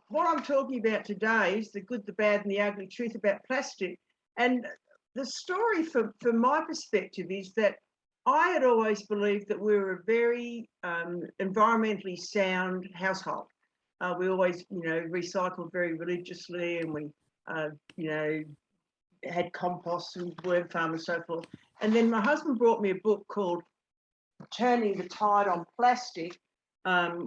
What I'm talking about today is the good, the bad, and the ugly truth about plastic. And the story from my perspective is that I had always believed that we were a very environmentally sound household. We always, recycled very religiously, and we, had compost and worm farm and so forth. And then my husband brought me a book called Turning the Tide on Plastic,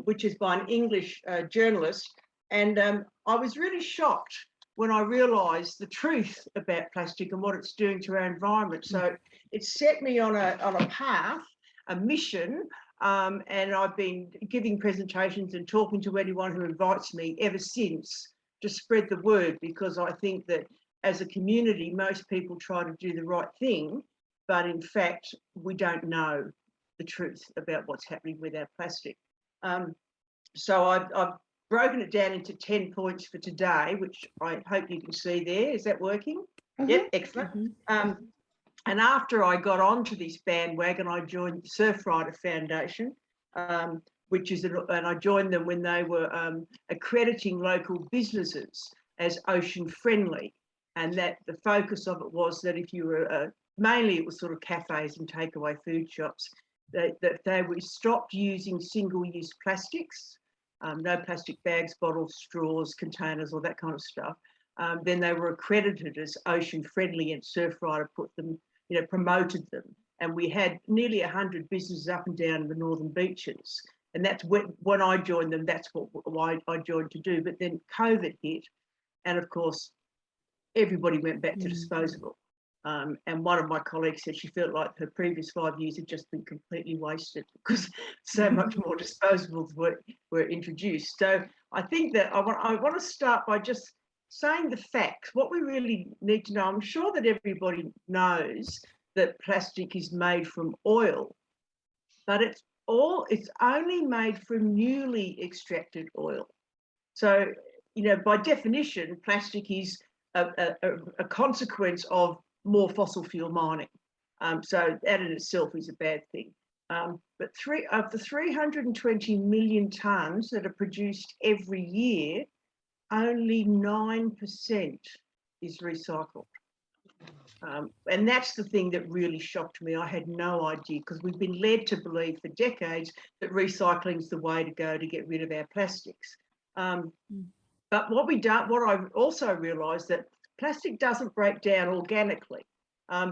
which is by an English journalist. And I was really shocked when I realised the truth about plastic and what it's doing to our environment. So it set me on a path, a mission, and I've been giving presentations and talking to anyone who invites me ever since to spread the word, because I think that as a community, most people try to do the right thing, but in fact, we don't know the truth about what's happening with our plastic. So I've broken it down into 10 points for today, which I hope you can see there. Is that working? Mm-hmm. Yep, excellent. Mm-hmm. And after I got onto this bandwagon, I joined the Surfrider Foundation, which is, and I joined them when they were accrediting local businesses as ocean friendly. And that the focus of it was that if you were, mainly it was sort of cafes and takeaway food shops, that they would stop using single-use plastics, no plastic bags, bottles, straws, containers, all that kind of stuff. Then they were accredited as ocean friendly, and Surfrider put them, promoted them. And we had nearly 100 businesses up and down the northern beaches. And that's when I joined them, that's what I joined to do. But then COVID hit, and of course, everybody went back to disposable. And one of my colleagues said she felt like her previous 5 years had just been completely wasted because so much more disposables were introduced. So I think that I want to start by just saying the facts, what we really need to know. I'm sure that everybody knows that plastic is made from oil, but it's only made from newly extracted oil. So, by definition, plastic is a consequence of more fossil fuel mining. So that in itself is a bad thing. But of the 320 million tonnes that are produced every year, only 9% is recycled. And that's the thing that really shocked me. I had no idea, because we've been led to believe for decades that recycling is the way to go to get rid of our plastics. But what I also realised, that plastic doesn't break down organically.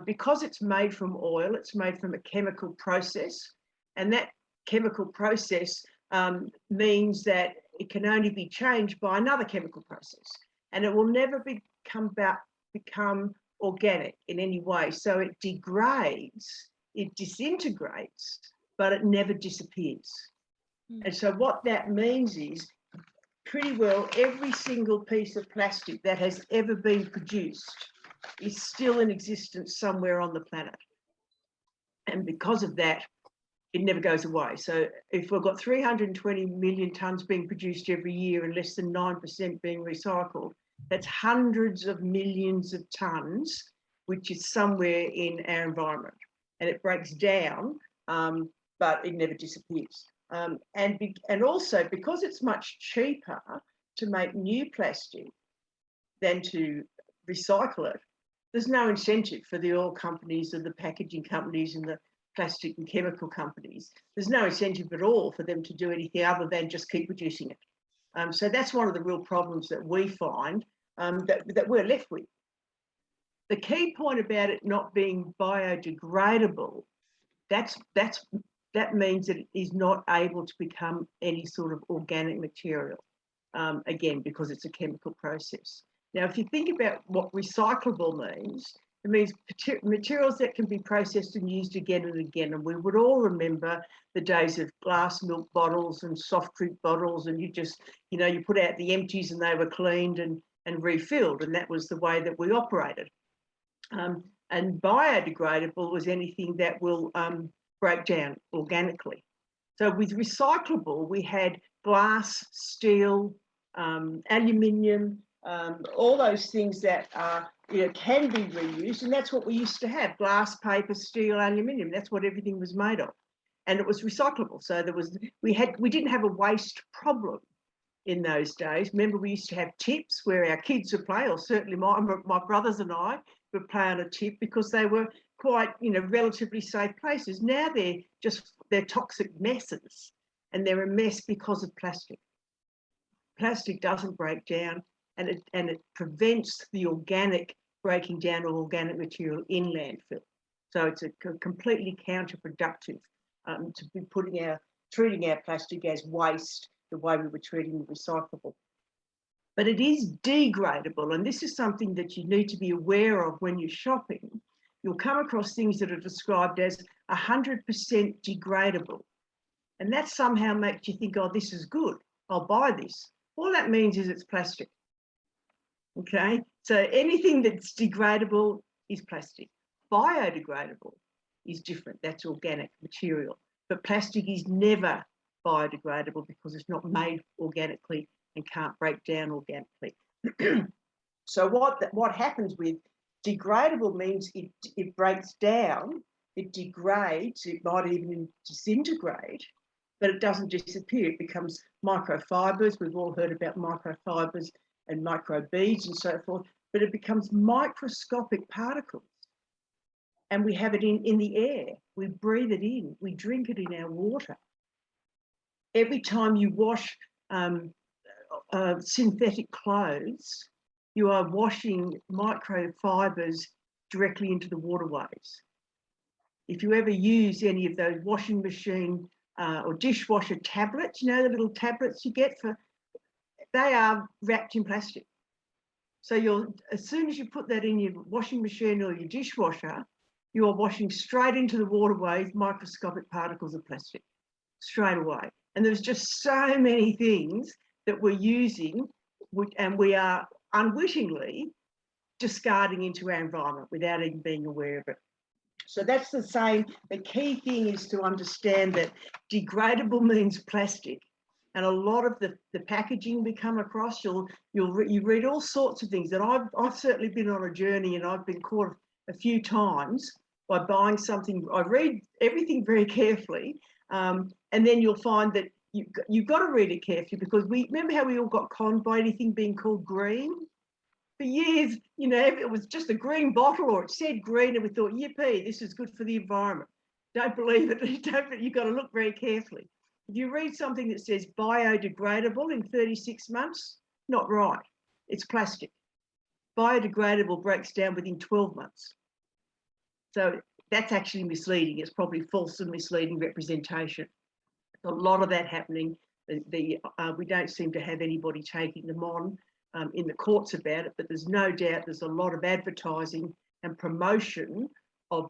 Because it's made from oil, it's made from a chemical process, and that chemical process means that it can only be changed by another chemical process, and it will never become organic in any way. So it degrades, it disintegrates, but it never disappears. And so what that means is, pretty well every single piece of plastic that has ever been produced is still in existence somewhere on the planet. And because of that, it never goes away. So if we've got 320 million tonnes being produced every year and less than 9% being recycled, that's hundreds of millions of tonnes, which is somewhere in our environment. And it breaks down, but it never disappears. And also, because it's much cheaper to make new plastic than to recycle it, there's no incentive for the oil companies and the packaging companies and the plastic and chemical companies. There's no incentive at all for them to do anything other than just keep producing it. So that's one of the real problems that we find that we're left with. The key point about it not being biodegradable, that means that it is not able to become any sort of organic material, again, because it's a chemical process. Now, if you think about what recyclable means, it means materials that can be processed and used again and again. And we would all remember the days of glass milk bottles and soft drink bottles, and you just, you put out the empties and they were cleaned and refilled, and that was the way that we operated. And biodegradable was anything that will break down organically. So with recyclable, we had glass, steel, aluminium, all those things that are, can be reused, and that's what we used to have: glass, paper, steel, aluminium. That's what everything was made of, and it was recyclable. So we didn't have a waste problem. in those days. Remember, we used to have tips where our kids would play, or certainly my brothers and I would play on a tip because they were quite, relatively safe places. Now they're toxic messes, and they're a mess because of plastic. Plastic doesn't break down, and it prevents the organic breaking down of organic material in landfill. So it's completely counterproductive to be treating our plastic as waste the way we were treating the recyclable. But it is degradable, and this is something that you need to be aware of when you're shopping. You'll come across things that are described as 100% degradable, and that somehow makes you think, oh, this is good, I'll buy this. All that means is it's plastic. Okay, so anything that's degradable is plastic. Biodegradable is different, that's organic material. But plastic is never biodegradable because it's not made organically and can't break down organically. So what happens with degradable means it breaks down, it degrades, it might even disintegrate, but it doesn't disappear. It becomes microfibers. We've all heard about microfibers and microbeads and so forth, but it becomes microscopic particles. And we have it in the air. We breathe it in. We drink it in our water. Every time you wash synthetic clothes, you are washing microfibers directly into the waterways. If you ever use any of those washing machine or dishwasher tablets, the little tablets you get they are wrapped in plastic. So as soon as you put that in your washing machine or your dishwasher, you are washing straight into the waterways microscopic particles of plastic, straight away. And there's just so many things that we're using and we are unwittingly discarding into our environment without even being aware of it. So that's the key thing is to understand that degradable means plastic. And a lot of the packaging we come across, you read all sorts of things. And I've certainly been on a journey, and I've been caught a few times by buying something. I read everything very carefully, and then you'll find that you've got to read it carefully, because remember how we all got conned by anything being called green? For years, it was just a green bottle or it said green, and we thought, yippee, this is good for the environment. Don't believe it. You've got to look very carefully. If you read something that says biodegradable in 36 months, not right. It's plastic. Biodegradable breaks down within 12 months. So that's actually misleading. It's probably false and misleading representation. A lot of that happening. We don't seem to have anybody taking them on in the courts about it, but there's no doubt there's a lot of advertising and promotion of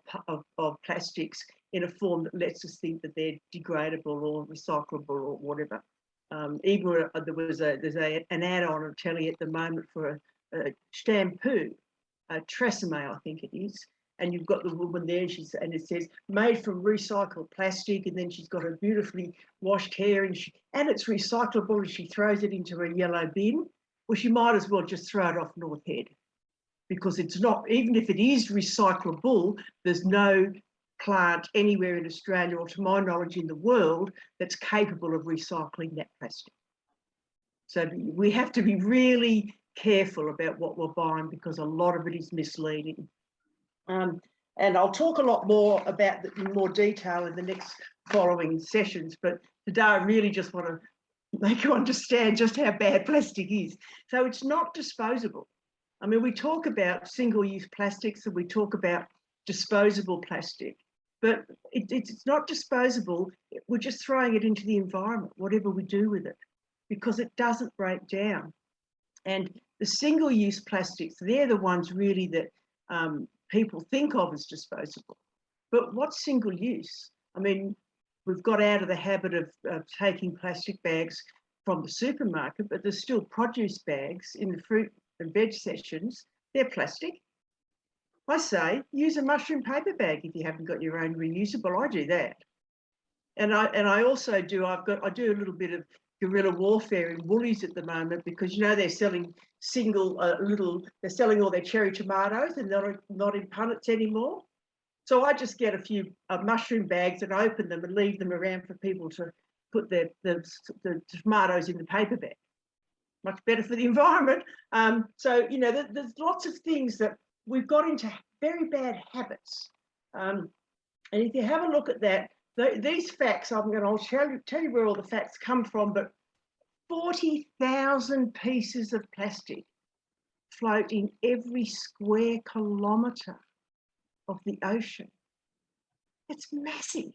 plastics in a form that lets us think that they're degradable or recyclable or whatever. Even there's an ad on telly at the moment for a shampoo, Tresemme, I think it is, and you've got the woman there, and it says made from recycled plastic, and then she's got her beautifully washed hair, and it's recyclable, and she throws it into a yellow bin. Well, she might as well just throw it off North Head, because it's not, even if it is recyclable, there's no plant anywhere in Australia, or to my knowledge in the world, that's capable of recycling that plastic. So we have to be really careful about what we're buying, because a lot of it is misleading. And I'll talk a lot more about that in more detail in the next following sessions, but today I really just want to make you understand just how bad plastic is. So it's not disposable. I mean, we talk about single-use plastics and we talk about disposable plastic, but it's not disposable. We're just throwing it into the environment, whatever we do with it, because it doesn't break down. And the single-use plastics, they're the ones really that people think of as disposable. But what's single-use? I mean, we've got out of the habit of taking plastic bags from the supermarket, but there's still produce bags in the fruit and veg sections. They're plastic. I say use a mushroom paper bag if you haven't got your own reusable. I do that, and I also do. I do a little bit of guerrilla warfare in Woolies at the moment, because they're selling they're selling all their cherry tomatoes and not in punnets anymore. So I just get a few mushroom bags and open them and leave them around for people to put the tomatoes in the paper bag. much better for the environment. So, you know, there's lots of things that we've got into very bad habits. And if you have a look at that, these facts, I'll tell you where all the facts come from, but 40,000 pieces of plastic float in every square kilometre of the ocean. It's massive.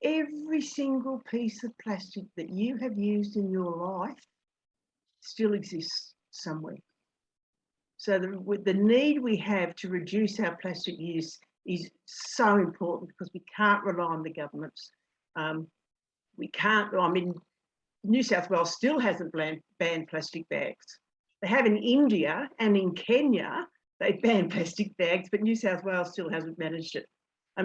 Every single piece of plastic that you have used in your life still exists somewhere. So the need we have to reduce our plastic use is so important, because we can't rely on the governments. We can't, I mean, New South Wales still hasn't banned plastic bags. They have in India and in Kenya, they banned plastic bags, but New South Wales still hasn't managed it.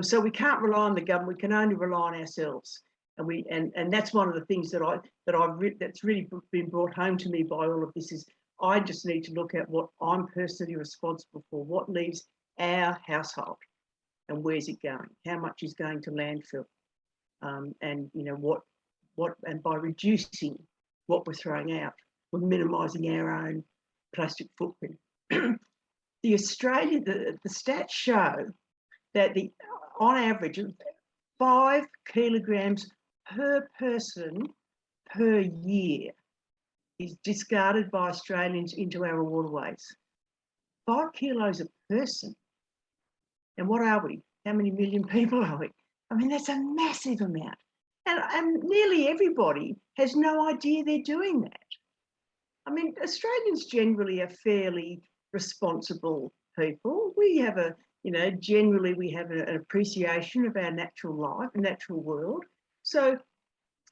So we can't rely on the government, we can only rely on ourselves. And that's one of the things that's really been brought home to me by all of this, is I just need to look at what I'm personally responsible for, what leaves our household and where's it going, how much is going to landfill, and you know and by reducing what we're throwing out, we're minimising our own plastic footprint. The stats show that on average 5 kilograms per person per year is discarded by Australians into our waterways. 5 kilos a person. And what are we? How many million people are we? I mean, that's a massive amount. And nearly everybody has no idea they're doing that. I mean, Australians generally are fairly responsible people. We have generally we have an appreciation of our natural life, a natural world. So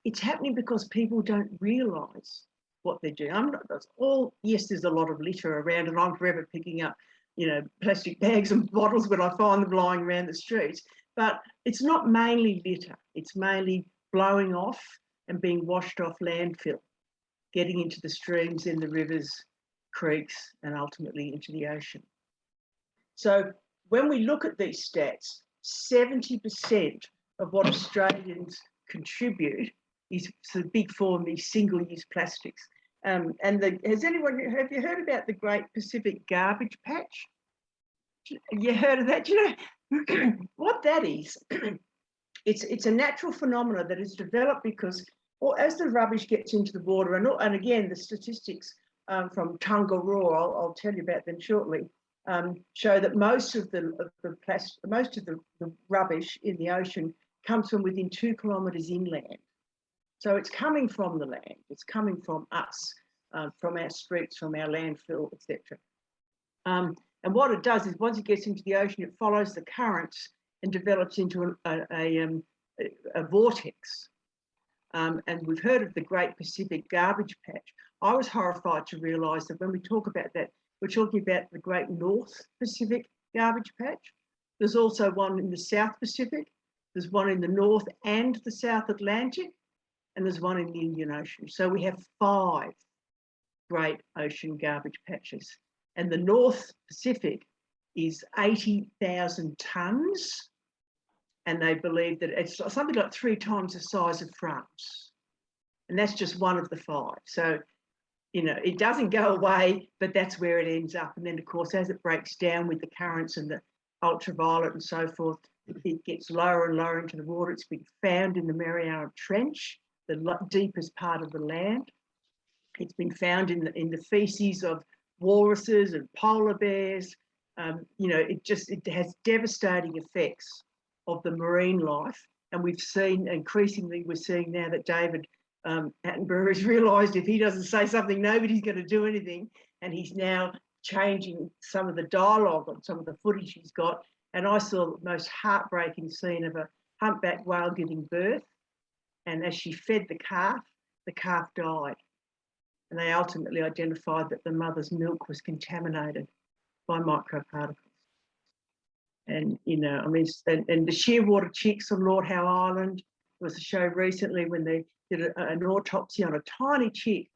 it's happening because people don't realise what they're doing. Yes, there's a lot of litter around, and I'm forever picking up, you know, plastic bags and bottles when I find them lying around the streets. But it's not mainly litter. It's mainly blowing off and being washed off landfill, getting into the streams, in the rivers, creeks, and ultimately into the ocean. So when we look at these stats, 70% of what Australians contribute is the big four, these single-use plastics. Have you heard about the Great Pacific Garbage Patch? You heard of that? Do you know what that is? It's a natural phenomenon that is developed because, as the rubbish gets into the water, and again, the statistics from Tongariro, I'll tell you about them shortly, show that most of the rubbish in the ocean comes from within 2 kilometres inland. So it's coming from the land, it's coming from us, from our streets, from our landfill, etc. And what it does is, once it gets into the ocean, it follows the currents and develops into a vortex. And we've heard of the Great Pacific Garbage Patch. I was horrified to realise that when we talk about that, we're talking about the Great North Pacific Garbage Patch. There's also one in the South Pacific, there's one in the North and the South Atlantic, and there's one in the Indian Ocean. So we have 5 great ocean garbage patches. And the North Pacific is 80,000 tonnes, and they believe that it's something like 3 times the size of France. And that's just one of the 5. So, you know, it doesn't go away, but that's where it ends up. And then, of course, as it breaks down with the currents and the ultraviolet and so forth, it gets lower and lower into the water. It's been found in the Mariana Trench, the deepest part of the land. It's been found in the feces of walruses and polar bears. You know, it has devastating effects of the marine life. And we've seen, increasingly, we're seeing now that David Attenborough has realised if he doesn't say something, nobody's going to do anything. And he's now changing some of the dialogue on some of the footage he's got. And I saw the most heartbreaking scene of a humpback whale giving birth. And as she fed the calf died. And they ultimately identified that the mother's milk was contaminated by microparticles. And, you know, I mean, and the shearwater chicks on Lord Howe Island, there was a show recently when they did an autopsy on a tiny chick.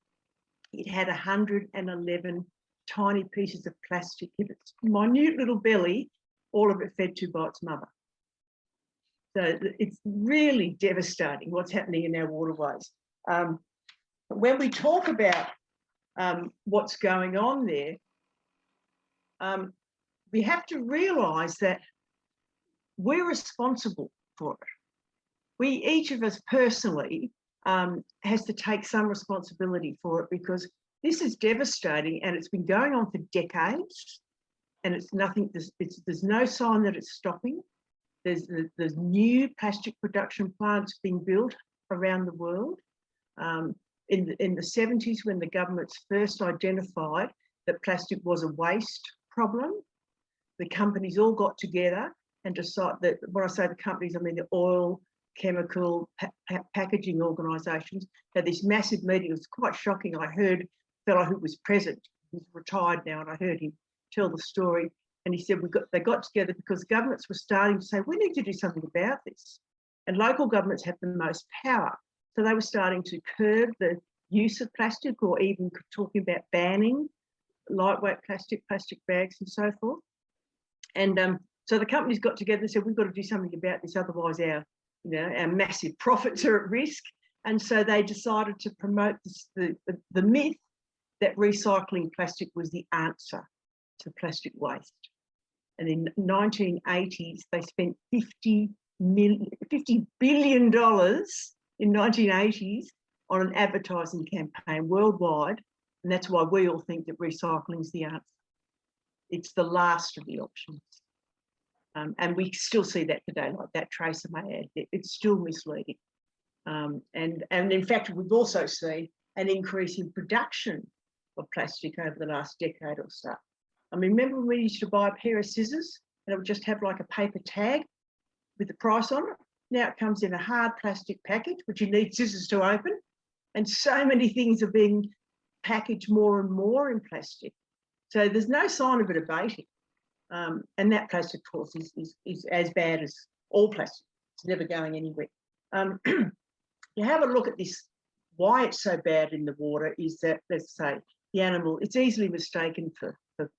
It had 111 tiny pieces of plastic in its minute little belly, all of it fed to by its mother. So it's really devastating what's happening in our waterways. When we talk about what's going on there, we have to realise that we're responsible for it. Each of us personally has to take some responsibility for it, because this is devastating and it's been going on for decades, and it's nothing. There's no sign that it's stopping. There's new plastic production plants being built around the world. In the 70s, when the governments first identified that plastic was a waste problem, the companies all got together and decided that, when I say the companies, I mean the oil, chemical, packaging organisations, had this massive meeting. It was quite shocking. I heard a fellow who was present, he's retired now, and I heard him tell the story. And he said they got together because governments were starting to say, we need to do something about this. And local governments have the most power. So they were starting to curb the use of plastic, or even talking about banning lightweight plastic bags and so forth. And so the companies got together and said, we've got to do something about this, otherwise our massive profits are at risk. And so they decided to promote the myth that recycling plastic was the answer to plastic waste. And in the 1980s, they spent $50 billion in 1980s on an advertising campaign worldwide. And that's why we all think that recycling is the answer. It's the last of the options. And we still see that today, like that tracer may add, it's still misleading. And in fact, we've also seen an increase in production of plastic over the last decade or so. I mean, remember when we used to buy a pair of scissors and it would just have like a paper tag with the price on it? Now it comes in a hard plastic package, which you need scissors to open. And so many things are being packaged more and more in plastic. So there's no sign of it abating. And that plastic, of course, is as bad as all plastic. It's never going anywhere. You have a look at this, why it's so bad in the water is that, let's say, the animal, it's easily mistaken for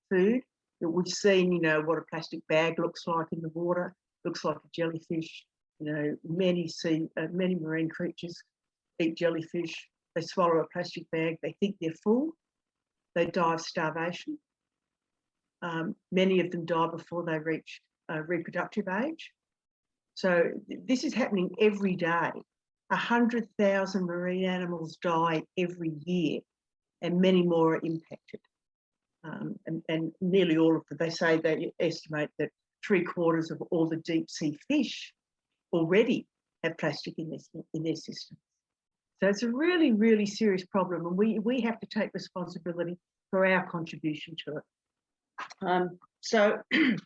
food. We've seen, what a plastic bag looks like in the water, looks like a jellyfish. Many marine creatures eat jellyfish. They swallow a plastic bag, they think they're full, they die of starvation. Many of them die before they reach reproductive age. So this is happening every day. 100,000 marine animals die every year, and many more are impacted. And nearly all of them, they say they estimate that 3/4 of all the deep sea fish already have plastic in their system. So it's a really, really serious problem, and we have to take responsibility for our contribution to it. So I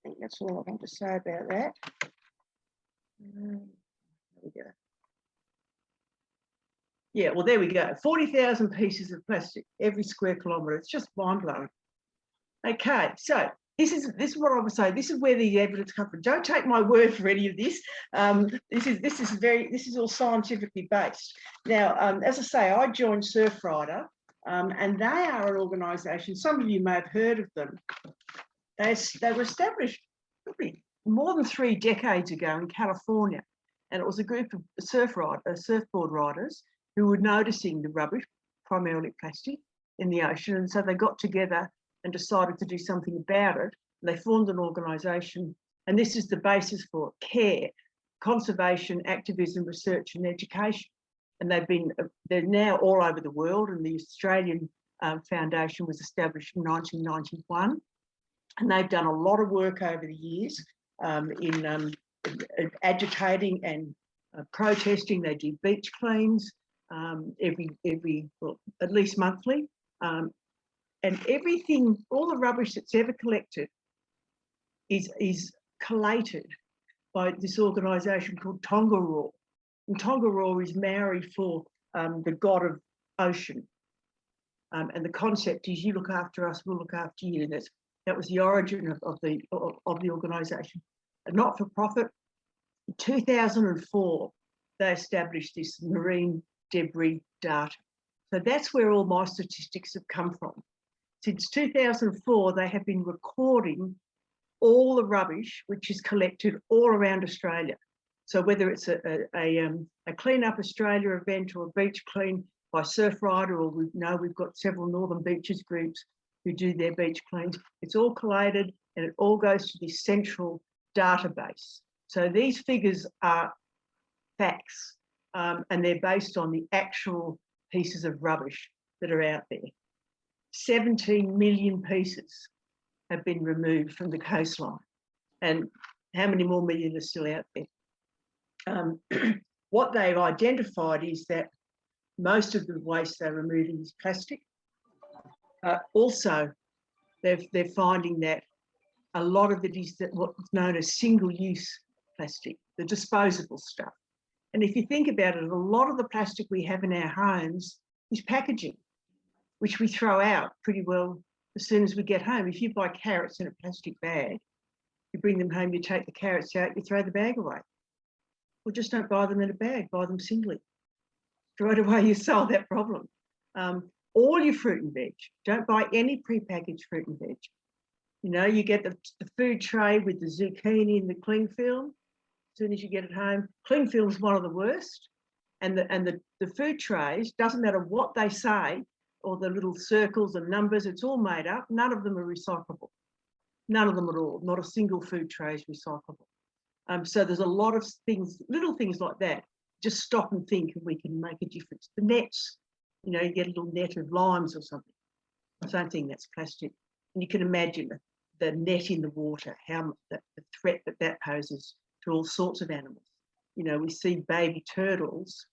think that's all I want to say about that. There we go. Yeah, well, there we go. 40,000 pieces of plastic every square kilometre. It's just mind-blowing. Okay, so this is what I would say. This is where the evidence comes from. Don't take my word for any of this. This is all scientifically based. Now, as I say, I joined Surfrider, and they are an organisation. Some of you may have heard of them. They were established probably more than 3 decades ago in California, and it was a group of surfboard riders who were noticing the rubbish, primarily plastic, in the ocean, and so they got together and decided to do something about it. And they formed an organisation, and this is the basis for CARE, conservation, activism, research and education. And they're now all over the world, and the Australian Foundation was established in 1991. And they've done a lot of work over the years in agitating and protesting. They do beach cleans at least monthly. And everything, all the rubbish that's ever collected is collated by this organisation called Tongariro. And Tongariro is Maori for the god of ocean. And the concept is, you look after us, we'll look after you. And that was the origin of the organisation. A not-for-profit. In 2004, they established this marine debris data. So that's where all my statistics have come from. Since 2004, they have been recording all the rubbish which is collected all around Australia. So whether it's a Clean Up Australia event or a beach clean, by Surfrider, or we've got several Northern Beaches groups who do their beach cleans. It's all collated and it all goes to this central database. So these figures are facts, and they're based on the actual pieces of rubbish that are out there. 17 million pieces have been removed from the coastline, and how many more million are still out there? What they've identified is that most of the waste they're removing is plastic. Also, they're finding that a lot of it is what's known as single-use plastic, the disposable stuff. And if you think about it, a lot of the plastic we have in our homes is packaging, which we throw out pretty well as soon as we get home. If you buy carrots in a plastic bag, you bring them home, you take the carrots out, you throw the bag away. Well, just don't buy them in a bag, buy them singly. Straight away, you solve that problem. All your fruit and veg, don't buy any pre-packaged fruit and veg. You know, you get the food tray with the zucchini and the cling film. As soon as you get it home, cling film is one of the worst. And the food trays, doesn't matter what they say, or the little circles and numbers, it's all made up. None of them are recyclable. None of them at all. Not a single food tray is recyclable. So there's a lot of things, little things like that. Just stop and think, and we can make a difference. The nets, you know, you get a little net of limes or something. Same thing, that's plastic. And you can imagine the net in the water, how the threat that poses to all sorts of animals. You know, we see baby turtles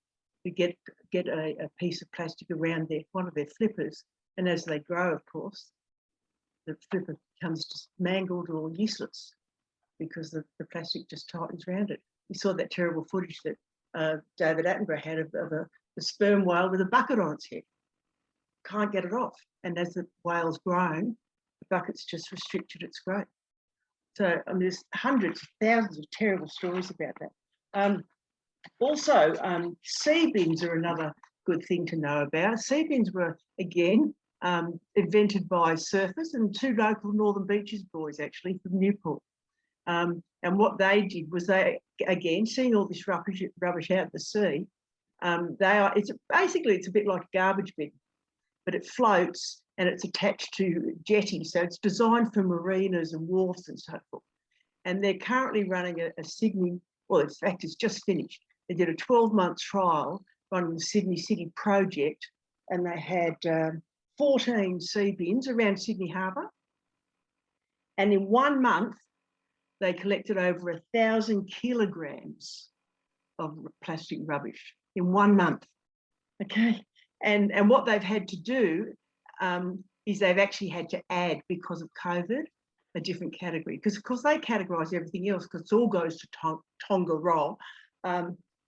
who get a piece of plastic around one of their flippers, and as they grow, of course, the flipper becomes just mangled or useless because the plastic just tightens around it. We saw that terrible footage that David Attenborough had of a sperm whale with a bucket on its head. Can't get it off. And as the whale's grown, the bucket's just restricted its growth. So there's hundreds, thousands of terrible stories about that. Also, sea bins are another good thing to know about. Sea bins were, again, invented by surfers and two local Northern Beaches boys, actually, from Newport. And what they did was they, again, seeing all this rubbish out at the sea, it's a bit like a garbage bin, but it floats and it's attached to jetties. So it's designed for marinas and wharfs and so forth. And they're currently running a Sydney, well, in fact, it's just finished. They did a 12-month trial running the Sydney City project, and they had 14 sea bins around Sydney Harbour. And in 1 month, they collected over 1,000 kilograms of plastic rubbish in 1 month. Okay, and what they've had to do is they've actually had to add, because of COVID, a different category, because of course they categorise everything else because it all goes to Tongariro,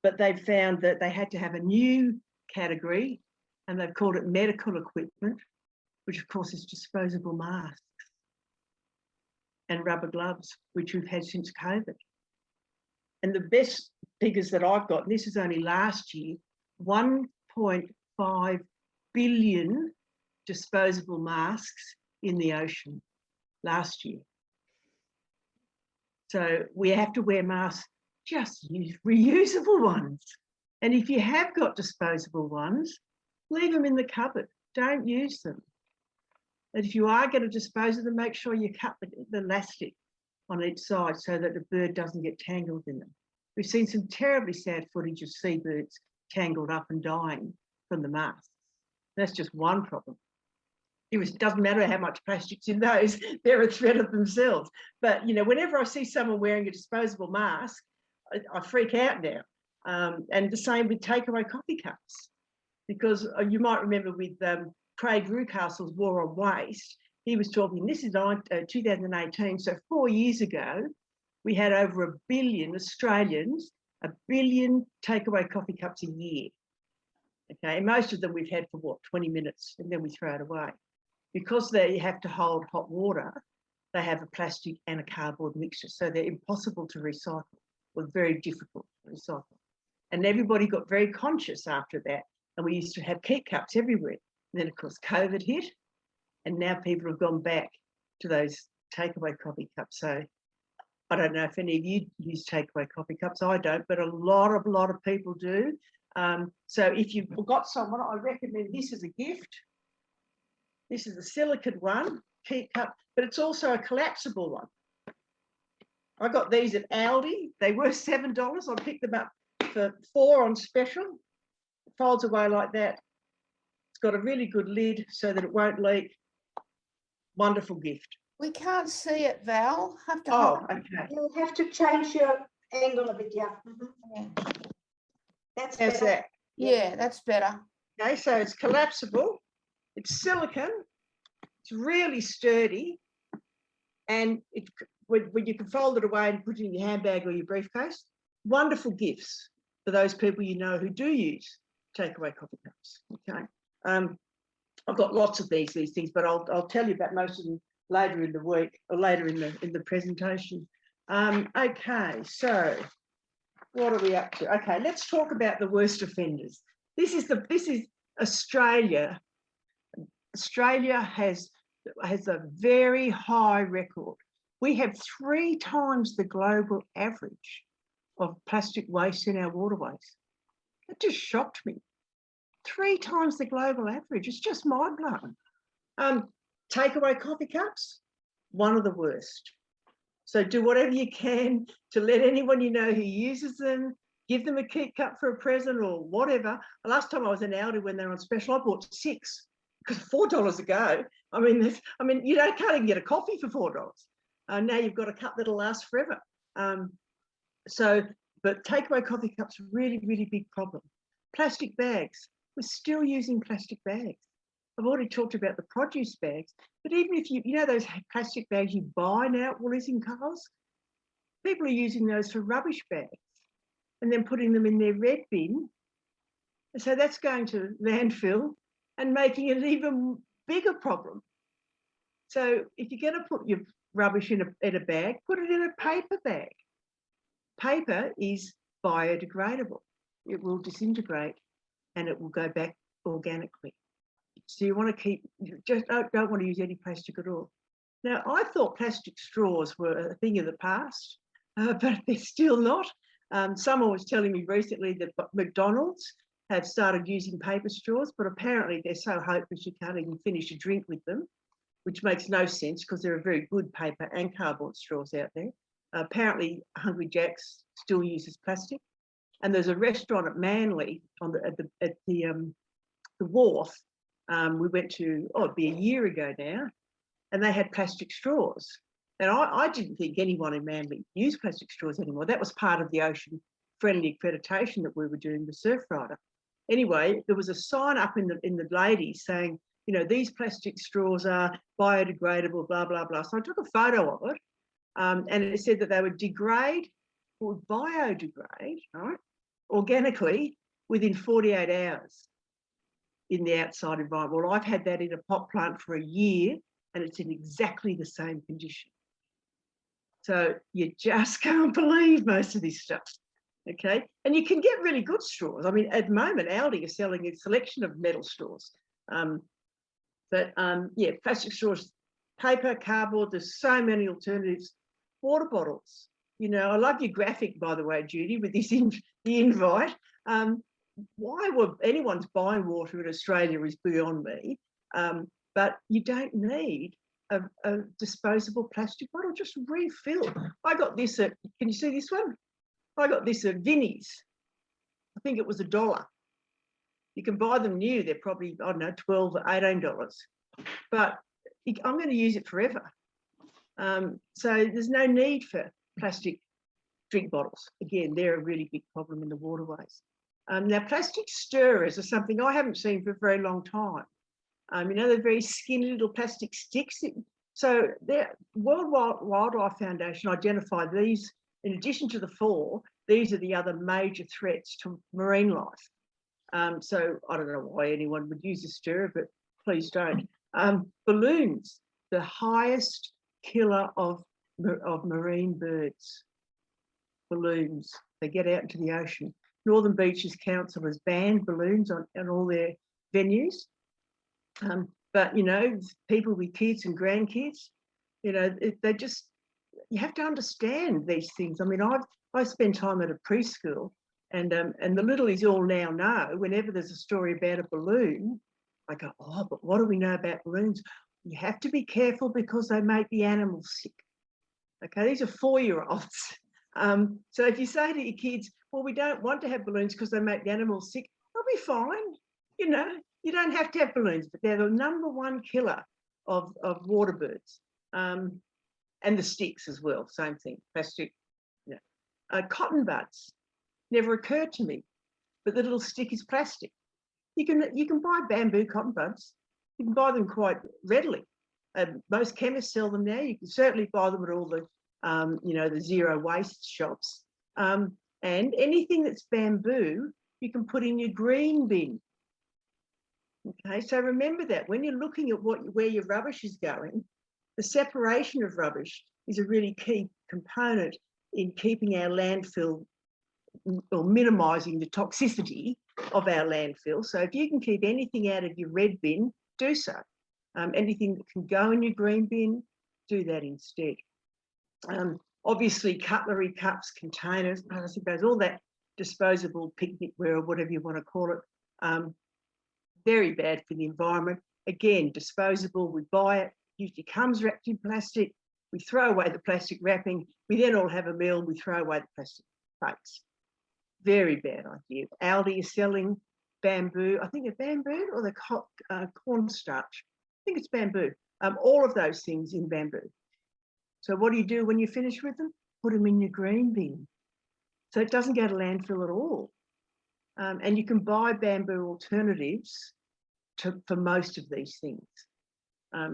but they've found that they had to have a new category, and they've called it medical equipment, which of course is disposable masks and rubber gloves, which we've had since COVID. And the best figures that I've got, and this is only last year, 1.5 billion disposable masks in the ocean last year. So we have to wear masks, just use reusable ones. And if you have got disposable ones, leave them in the cupboard, don't use them. And if you are going to dispose of them, make sure you cut the elastic on each side so that the bird doesn't get tangled in them. We've seen some terribly sad footage of seabirds tangled up and dying from the masks. That's just one problem. It doesn't matter how much plastic's in those, they're a threat of themselves. But, you know, whenever I see someone wearing a disposable mask, I freak out now. And the same with takeaway coffee cups, because you might remember with Craig Rucastle's War on Waste, he was talking, this is 2018, so 4 years ago, we had over 1 billion Australians, 1 billion takeaway coffee cups a year. Okay, and most of them we've had for what, 20 minutes, and then we throw it away. Because they have to hold hot water, they have a plastic and a cardboard mixture, so they're impossible to recycle, or very difficult to recycle. And everybody got very conscious after that, and we used to have keep cups everywhere. And then, of course, COVID hit, and now people have gone back to those takeaway coffee cups. So I don't know if any of you use takeaway coffee cups. I don't, but a lot of people do. So if you've got someone, I recommend this as a gift. This is a silicone one, keep cup, but it's also a collapsible one. I got these at Aldi. They were $7. I picked them up for $4 on special. It folds away like that. It's got a really good lid so that it won't leak. Wonderful gift. We can't see it, Val. Have to Oh, hold. okay. You'll have to change your angle a bit, yeah. Yeah. That's How's better. that? Yeah, that's better. Okay, so it's collapsible. It's silicone. It's really sturdy, and when you can fold it away and put it in your handbag or your briefcase. Wonderful gifts for those people you know who do use takeaway coffee cups. Okay, I've got lots of these things, but I'll tell you about most of them later in the week or later in the presentation. Okay, so what are we up to? Okay, let's talk about the worst offenders. This is Australia. Australia has a very high record. We have 3 times the global average of plastic waste in our waterways. It just shocked me. 3 times the global average. It's just mind-blowing. Takeaway coffee cups, one of the worst. So do whatever you can to let anyone you know who uses them, give them a keep cup for a present or whatever. The last time I was in Aldi when they were on special, I bought 6 because $4 a go. I mean, you can't even get a coffee for $4. Now you've got a cup that'll last forever. But takeaway coffee cups, really, really big problem. Plastic bags, we're still using plastic bags. I've already talked about the produce bags, but even if you know those plastic bags you buy now at Woolies and Coles, people are using those for rubbish bags and then putting them in their red bin. So that's going to landfill and making it an even bigger problem. So if you're going to put your rubbish in a bag, put it in a paper bag. Paper is biodegradable. It will disintegrate and it will go back organically. So you want to you just don't want to use any plastic at all. Now, I thought plastic straws were a thing of the past, but they're still not. Someone was telling me recently that McDonald's have started using paper straws, but apparently they're so hopeless you can't even finish a drink with them, which makes no sense because there are very good paper and cardboard straws out there. Apparently, Hungry Jack's still uses plastic, and there's a restaurant at Manly at the wharf. We went to, it'd be a year ago now, and they had plastic straws. And I didn't think anyone in Manly used plastic straws anymore. That was part of the ocean friendly accreditation that we were doing with Surfrider. Anyway, there was a sign up in the ladies saying, you know, these plastic straws are biodegradable, blah, blah, blah. So I took a photo of it, and it said that they would degrade or biodegrade, right, organically within 48 hours. In the outside environment. Well, I've had that in a pot plant for a year and it's in exactly the same condition. So you just can't believe most of this stuff, okay? And you can get really good straws. I mean, at the moment, Aldi is selling a selection of metal straws. Yeah, plastic straws, paper, cardboard, there's so many alternatives. Water bottles. You know, I love your graphic, by the way, Judy, with this the invite. Why anyone's buying water in Australia is beyond me, but you don't need a disposable plastic bottle, just refill. I got this can you see this one? I got this at Vinnie's. I think it was $1. You can buy them new, they're probably, I don't know, $12 or $18, but I'm going to use it forever. So there's no need for plastic drink bottles. Again, they're a really big problem in the waterways. Now, plastic stirrers are something I haven't seen for a very long time. You know, they're very skinny little plastic sticks. So the World Wildlife Foundation identified these, in addition to the 4, these are the other major threats to marine life. So I don't know why anyone would use a stirrer, but please don't. Balloons, the highest killer of marine birds. Balloons, they get out into the ocean. Northern Beaches Council has banned balloons on all their venues. But, you know, people with kids and grandkids, you know, you have to understand these things. I mean, I spend time at a preschool And the littlies all now know, whenever there's a story about a balloon, I go, oh, but what do we know about balloons? You have to be careful because they make the animals sick. Okay, these are 4-year-olds. So if you say to your kids, well, we don't want to have balloons because they make the animals sick, they'll be fine. You know, you don't have to have balloons, but they're the #1 killer of water birds. And the sticks as well, same thing, plastic. Yeah. Cotton buds never occurred to me, but the little stick is plastic. You can buy bamboo cotton buds. You can buy them quite readily. Most chemists sell them now. You can certainly buy them at all the, the zero waste shops. And anything that's bamboo, you can put in your green bin. Okay, so remember that when you're looking at where your rubbish is going, the separation of rubbish is a really key component in keeping our landfill or minimising the toxicity of our landfill. So if you can keep anything out of your red bin, do so. Anything that can go in your green bin, do that instead. Obviously, cutlery, cups, containers, I suppose all that disposable picnicware or whatever you want to call it, very bad for the environment. Again, disposable, we buy it, usually comes wrapped in plastic, we throw away the plastic wrapping, we then all have a meal, we throw away the plastic plates. Very bad idea. Aldi is selling bamboo, I think it's bamboo or the cornstarch. I think it's bamboo. All of those things in bamboo. So what do you do when you finish with them? Put them in your green bin. So it doesn't go to landfill at all. And you can buy bamboo alternatives for most of these things.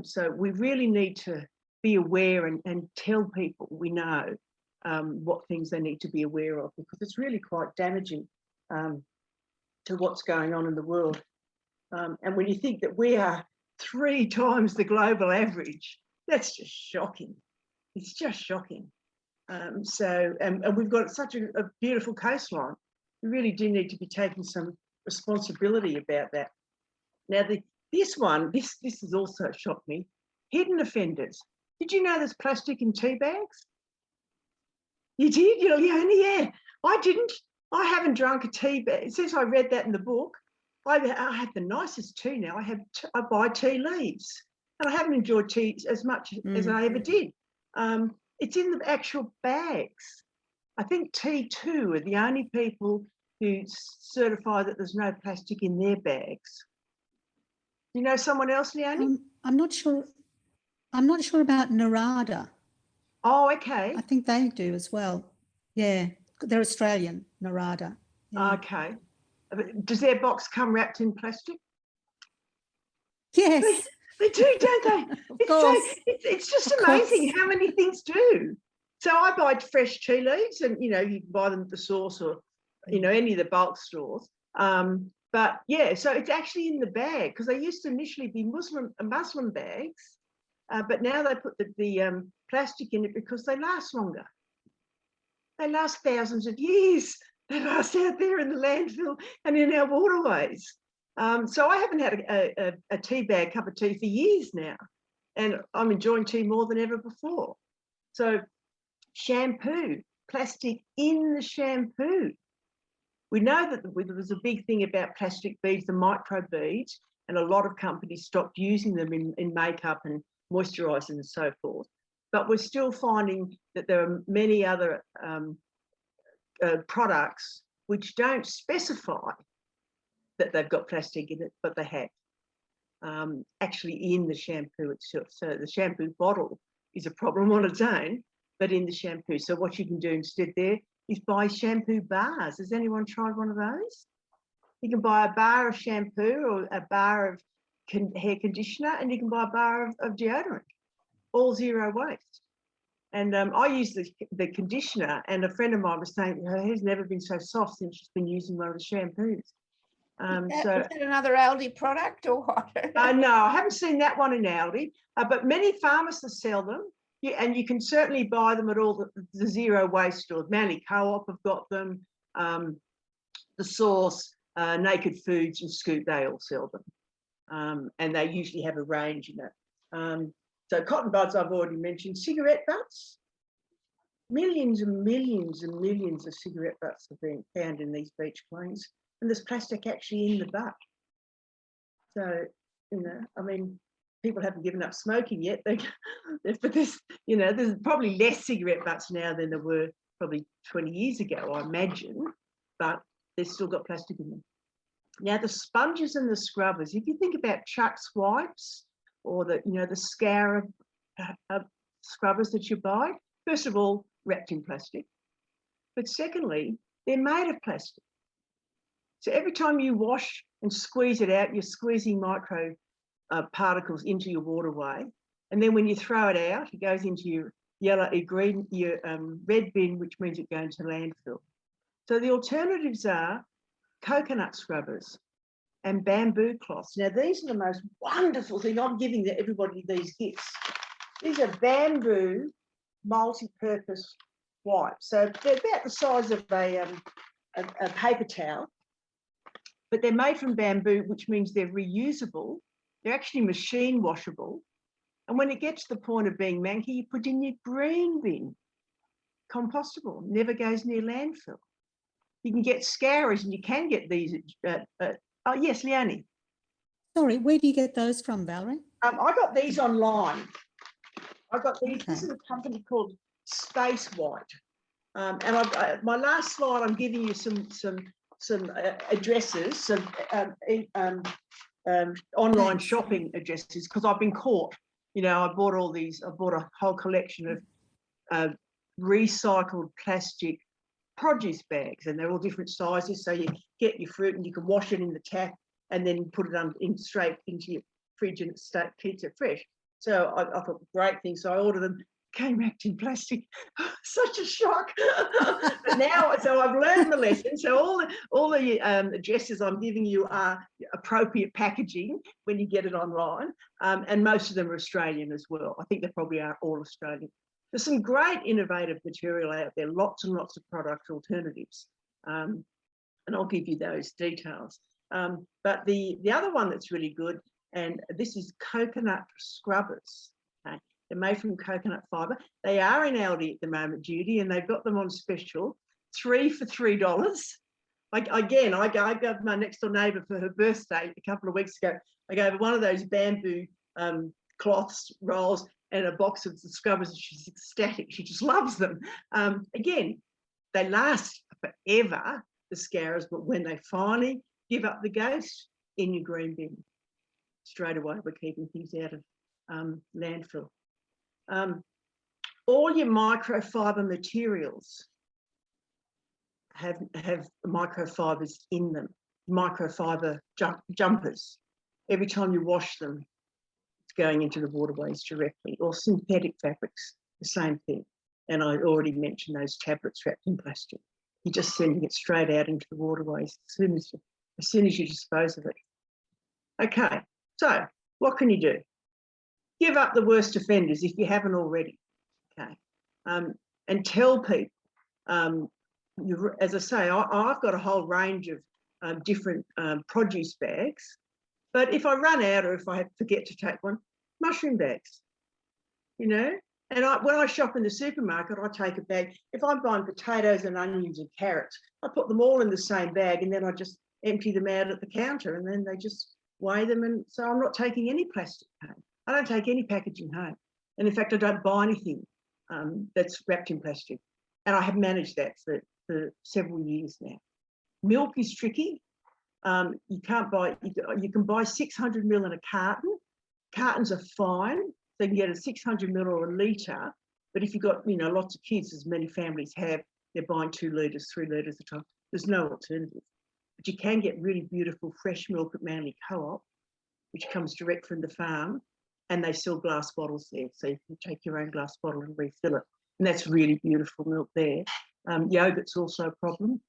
So we really need to be aware and tell people we know what things they need to be aware of, because it's really quite damaging to what's going on in the world. And when you think that we are 3 times the global average, that's just shocking. It's just shocking. And we've got such a beautiful coastline. We really do need to be taking some responsibility about that. Now, this has also shocked me. Hidden offenders. Did you know there's plastic in tea bags? You did? Yeah. I didn't. I haven't drunk a tea bag since I read that in the book. I have the nicest tea now. I buy tea leaves, and I haven't enjoyed tea as much as I ever did. It's in the actual bags. I think T2 are the only people who certify that there's no plastic in their bags. Do you know someone else, Leonie? I'm not sure. I'm not sure about Narada. Oh, okay. I think they do as well. Yeah, they're Australian, Narada. Yeah. Okay. Does their box come wrapped in plastic? Yes. They do, don't they? Of course. It's just Of amazing course. how many things do. So I buy fresh tea leaves, and you can buy them at the source or any of the bulk stores. But yeah, so it's actually in the bag, because they used to initially be Muslim bags, but now they put the plastic in it because they last longer. They last thousands of years. They last out there in the landfill and in our waterways. So I haven't had a tea bag cup of tea for years now, and I'm enjoying tea more than ever before. So shampoo, plastic in the shampoo. We know that there was a big thing about plastic beads, the micro beads, and a lot of companies stopped using them in makeup and moisturisers and so forth. But we're still finding that there are many other products which don't specify that they've got plastic in it, but they have actually in the shampoo itself. So the shampoo bottle is a problem on its own, but in the shampoo. So what you can do instead there is buy shampoo bars. Has anyone tried one of those? You can buy a bar of shampoo or a bar of hair conditioner, and you can buy a bar of deodorant, all zero waste. And I use the conditioner, and a friend of mine was saying her hair's never been so soft since she's been using one of the shampoos. Is that another Aldi product or what? No, I haven't seen that one in Aldi, but many pharmacists sell them. And you can certainly buy them at all the zero waste stores. Manly Co-op have got them. The Source, Naked Foods and Scoop, they all sell them. And they usually have a range in it. So cotton buds I've already mentioned. Cigarette butts. millions and millions and millions of cigarette butts have been found in these beach cleans, and there's plastic actually in the butt. So, you know, I mean, people haven't given up smoking yet. But this, you know, there's probably less cigarette butts now than there were probably 20 years ago, I imagine, but they've still got plastic in them. Now, the sponges and the scrubbers, if you think about Chuck's wipes or the, you know, the Scour scrubbers that you buy, first of all, wrapped in plastic. But secondly, they're made of plastic. So every time you wash and squeeze it out, you're squeezing micro particles into your waterway. And then when you throw it out, it goes into your yellow, your red bin, which means it goes to landfill. So the alternatives are coconut scrubbers and bamboo cloths. Now, these are the most wonderful thing. I'm giving everybody these gifts. These are bamboo multi-purpose wipes. So they're about the size of a paper towel, but they're made from bamboo, which means they're reusable. They're actually machine washable. And when it gets to the point of being manky, you put in your green bin, compostable, never goes near landfill. You can get scourers, and you can get these oh yes, Leonie. Sorry, where do you get those from, Valerie? I got these online. I got these. Okay. This is a company called Space White. And my last slide, I'm giving you some addresses, some online shopping addresses, because I've been caught. You know, I bought all these. I bought a whole collection of recycled plastic produce bags, and they're all different sizes. So you get your fruit and you can wash it in the tap and then put it straight into your fridge, and it keeps it fresh. So I thought, great thing. So I ordered them, came wrapped in plastic. Such a shock. But now, so I've learned the lesson. So all the addresses I'm giving you are appropriate packaging when you get it online. And most of them are Australian as well. I think they probably are all Australian. There's some great innovative material out there, lots and lots of product alternatives. And I'll give you those details. But the other one that's really good, and this is coconut scrubbers. Okay? They're made from coconut fibre. They are in Aldi at the moment, Judy, and they've got them on special, 3 for $3. I gave my next door neighbour for her birthday a couple of weeks ago. I gave her one of those bamboo cloths rolls and a box of the scrubbers, and she's ecstatic. She just loves them. Again, they last forever, the scourers, but when they finally give up the ghost, in your green bin. Straight away, we're keeping things out of landfill. All your microfiber materials have microfibers in them, microfiber jumpers. Every time you wash them, it's going into the waterways directly, or synthetic fabrics, the same thing. And I already mentioned those tablets wrapped in plastic. You're just sending it straight out into the waterways as soon as you dispose of it. Okay, so what can you do? Give up the worst offenders if you haven't already. Okay, and tell people. As I say, I've got a whole range of different produce bags, but if I run out or if I forget to take one, mushroom bags, you know. And when I shop in the supermarket, I take a bag. If I'm buying potatoes and onions and carrots, I put them all in the same bag, and then I just empty them out at the counter, and then they just weigh them. And so I'm not taking any plastic home. I don't take any packaging home. And in fact, I don't buy anything that's wrapped in plastic. And I have managed that for several years now. Milk is tricky. You can't buy, you can buy 600 ml in a carton. Cartons are fine. So you can get a 600 ml or a litre. But if you've got, you know, lots of kids, as many families have, they're buying 2 litres, 3 litres a time. There's no alternative. But you can get really beautiful fresh milk at Manly Co-op, which comes direct from the farm, and they sell glass bottles there. So you can take your own glass bottle and refill it. And that's really beautiful milk there. Yogurt's also a problem.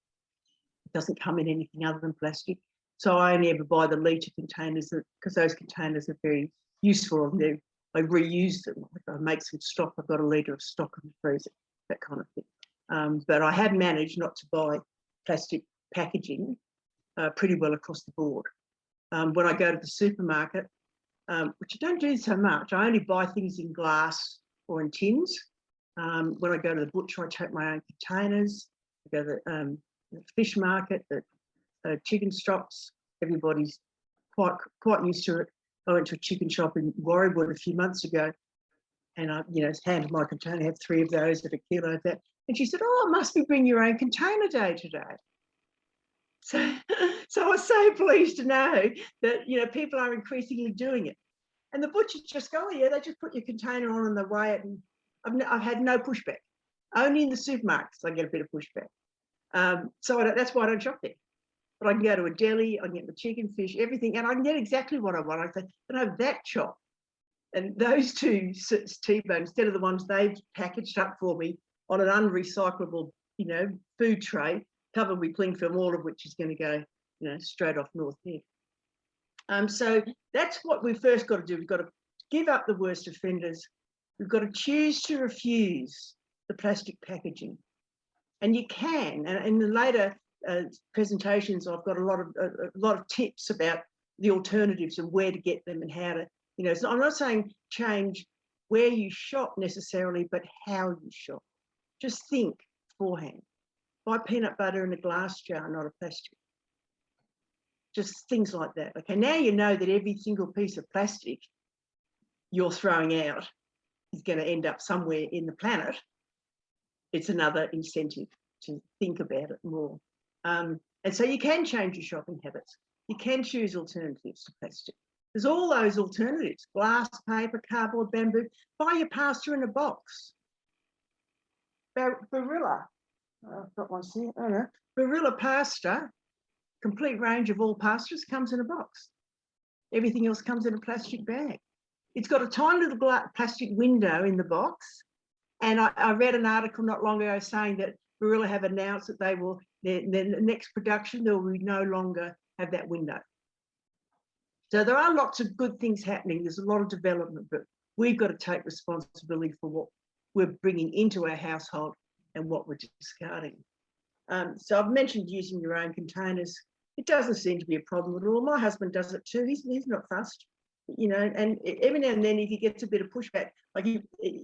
It doesn't come in anything other than plastic. So I only ever buy the litre containers because those containers are very useful, and I reuse them. If I make some stock, I've got a litre of stock in the freezer, that kind of thing. But I have managed not to buy plastic packaging pretty well across the board. When I go to the supermarket, which I don't do so much, I only buy things in glass or in tins. When I go to the butcher, I take my own containers. I go to the fish market, the chicken shops. Everybody's quite used to it. I went to a chicken shop in Warriewood a few months ago, and I, handed my container. I had 3 of those at a kilo of that. And she said, "Oh, it must be bring your own container day today." So I was so pleased to know that people are increasingly doing it. And the butchers just go, "Oh yeah," they just put your container on and they weigh it. And I've had no pushback. Only in the supermarkets I get a bit of pushback. So that's why I don't shop there. But I can go to a deli, I can get the chicken, fish, everything, and I can get exactly what I want. I say, "Can I have that chop and those 2 T-bones instead of the ones they've packaged up for me on an unrecyclable, food tray covered with cling film, all of which is going to go, straight off North Head." So that's what we've first got to do. We've got to give up the worst offenders. We've got to choose to refuse the plastic packaging. And you can, and in the later presentations, I've got a lot of tips about the alternatives and where to get them and how to, so I'm not saying change where you shop necessarily, but how you shop. Just think beforehand. Buy peanut butter in a glass jar, not a plastic. Just things like that. Okay, now you know that every single piece of plastic you're throwing out is going to end up somewhere in the planet. It's another incentive to think about it more. And so you can change your shopping habits. You can choose alternatives to plastic. There's all those alternatives: glass, paper, cardboard, bamboo. Buy your pasta in a box. Barilla. I've got one here. I don't know. Barilla pasta, complete range of all pastas, comes in a box. Everything else comes in a plastic bag. It's got a tiny little plastic window in the box. And I read an article not long ago saying that Barilla have announced that they will, their next production, they will no longer have that window. So there are lots of good things happening. There's a lot of development, but we've got to take responsibility for what we're bringing into our household and what we're discarding. So I've mentioned using your own containers. It doesn't seem to be a problem at all. My husband does it too. He's not fussed, and every now and then if he gets a bit of pushback, like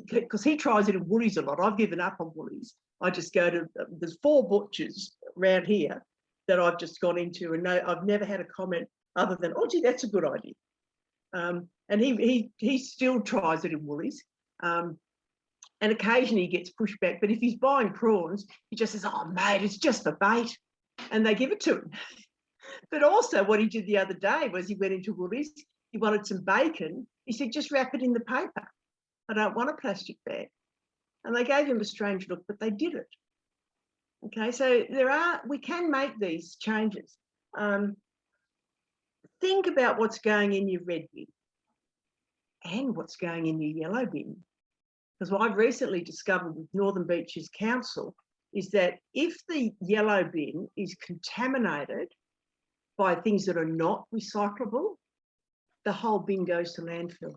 because he tries it in Woolies a lot. I've given up on Woolies. I just go to, there's 4 butchers around here that I've just gone into, and I've never had a comment other than, "Oh gee, that's a good idea." And he still tries it in Woolies. And occasionally he gets pushback, but if he's buying prawns, he just says, "Oh mate, it's just for bait," and they give it to him. But also what he did the other day was he went into Woolies, he wanted some bacon. He said, "Just wrap it in the paper. I don't want a plastic bag." And they gave him a strange look, but they did it. Okay, so we can make these changes. Think about what's going in your red bin and what's going in your yellow bin. Because what I've recently discovered with Northern Beaches Council is that if the yellow bin is contaminated by things that are not recyclable, the whole bin goes to landfill.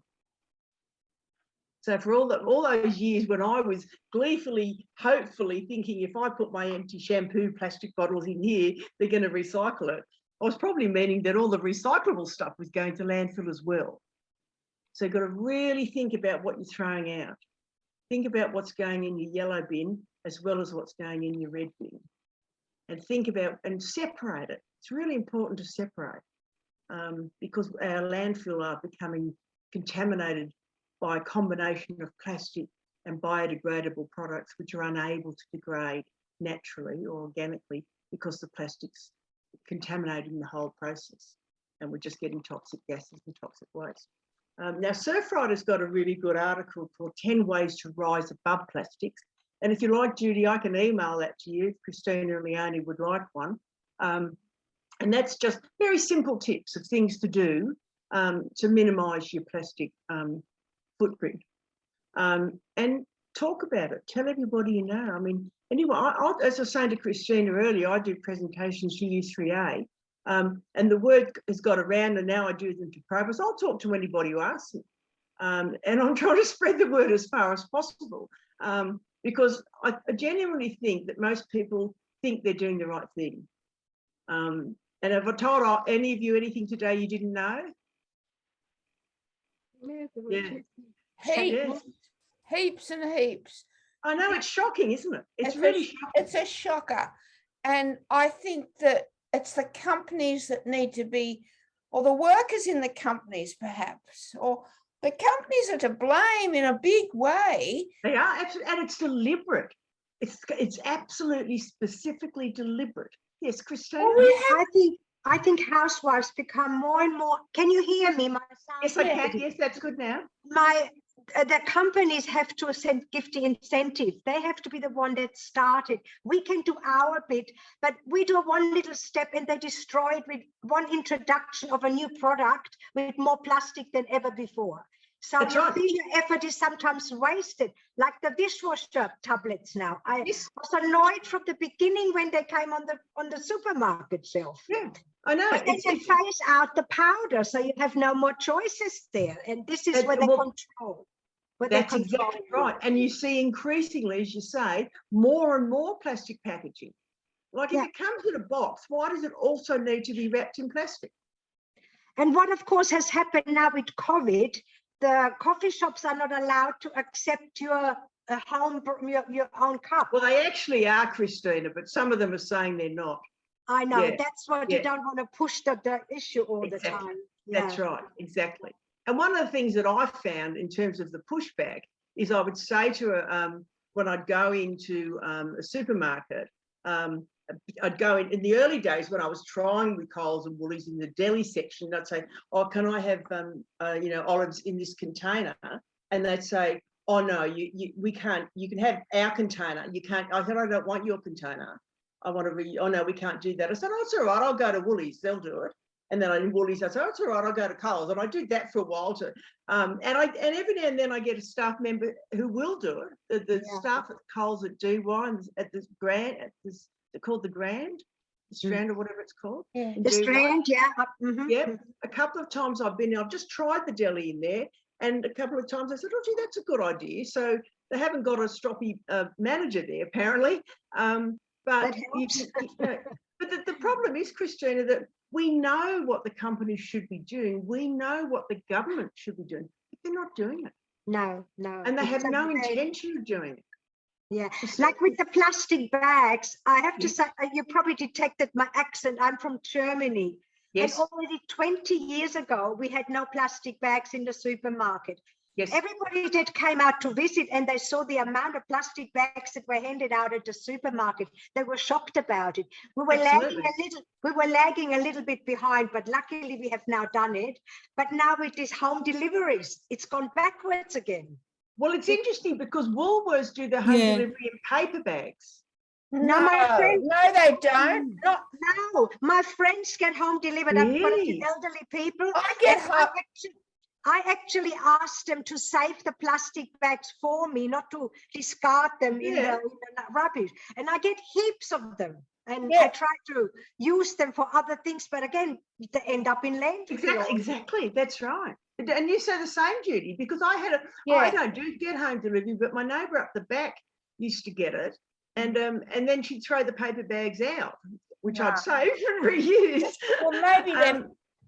So for all those years when I was gleefully, hopefully thinking if I put my empty shampoo plastic bottles in here, they're going to recycle it, I was probably meaning that all the recyclable stuff was going to landfill as well. So you've got to really think about what you're throwing out. Think about what's going in your yellow bin as well as what's going in your red bin. And think about and separate it. It's really important to separate because our landfill are becoming contaminated by a combination of plastic and biodegradable products which are unable to degrade naturally or organically because the plastic's contaminating the whole process. And we're just getting toxic gases and toxic waste. Now, Surfrider's got a really good article called 10 Ways to Rise Above Plastics. And if you like, Judy, I can email that to you if Christina and Leonie would like one. And that's just very simple tips of things to do to minimise your plastic footprint. And talk about it. Tell everybody you know. I mean, anyway, as I was saying to Christina earlier, I do presentations to U3A. And the word has got around, and now I do them to programs. I'll talk to anybody who asks me. And I'm trying to spread the word as far as possible because I genuinely think that most people think they're doing the right thing. And have I told any of you anything today you didn't know? Yeah. Heaps and heaps. I know, it's shocking, isn't it? It's a really sh- shocking. It's a shocker. And I think that it's the companies that need to be, or the workers in the companies perhaps, or the companies are to blame in a big way. They are absolutely, and it's deliberate. It's absolutely specifically deliberate. Yes, Christine. Well, we have, I think housewives become more and more. Can you hear me? My sound Yes, I is can. pretty- Yes, that's good now. The companies have to give the incentive. They have to be the one that started. We can do our bit, but we do one little step and they destroy it with one introduction of a new product with more plastic than ever before. So That's you right. feel your effort is sometimes wasted, like the dishwasher tablets now. I Yes. was annoyed from the beginning when they came on the supermarket shelf. Yeah, I know. But then they phase out the powder, so you have no more choices there. And this is where they control. That's exactly right. And you see increasingly, as you say, more and more plastic packaging. Like if it comes in a box, why does it also need to be wrapped in plastic? And what, of course, has happened now with COVID, the coffee shops are not allowed to accept your own cup. Well, they actually are, Christina, but some of them are saying they're not. I know, Yeah. that's what you don't want to push the issue all the Exactly. time. That's right, exactly. And one of the things that I found in terms of the pushback is I would say to her, when I'd go into a supermarket, I'd go in the early days when I was trying with Coles and Woolies in the deli section, I'd say, oh, can I have, olives in this container? And they'd say, oh, no, we can't, you can have our container. You can't, I said, I don't want your container. I want to, oh, no, we can't do that. I said, oh, it's all right, I'll go to Woolies, they'll do it. And then in Woolies, I said, oh, it's all right, I'll go to Coles. And I did that for a while too. And every now and then I get a staff member who will do it. The staff at Coles that do wine at this Grand, they're called the Grand, the Strand or whatever it's called. Yeah. The Strand, Yeah, a couple of times I've just tried the deli in there. And a couple of times I said, oh, gee, that's a good idea. So they haven't got a stroppy manager there, apparently. But the problem is, Christina, that we know what the companies should be doing. We know what the government should be doing, but they're not doing it. No. And they have no intention of doing it. Yeah, like with the plastic bags, I have to say, you probably detected my accent. I'm from Germany. Yes. And already 20 years ago, we had no plastic bags in the supermarket. Yes. Everybody that came out to visit and they saw the amount of plastic bags that were handed out at the supermarket, they were shocked about it. We were lagging a little bit behind, but luckily we have now done it. But now with these home deliveries, it's gone backwards again. Well, it's interesting because Woolworths do their home delivery in paper bags. No, they don't. No, my friends get home delivered. I've got a few elderly people. I actually asked them to save the plastic bags for me, not to discard them in the rubbish. And I get heaps of them. And I try to use them for other things, but again, they end up in landfill. Exactly, that's right. And you say the same, Judy, because I don't get home delivery, but my neighbour up the back used to get it. And then she'd throw the paper bags out, which I'd save and reuse. Well,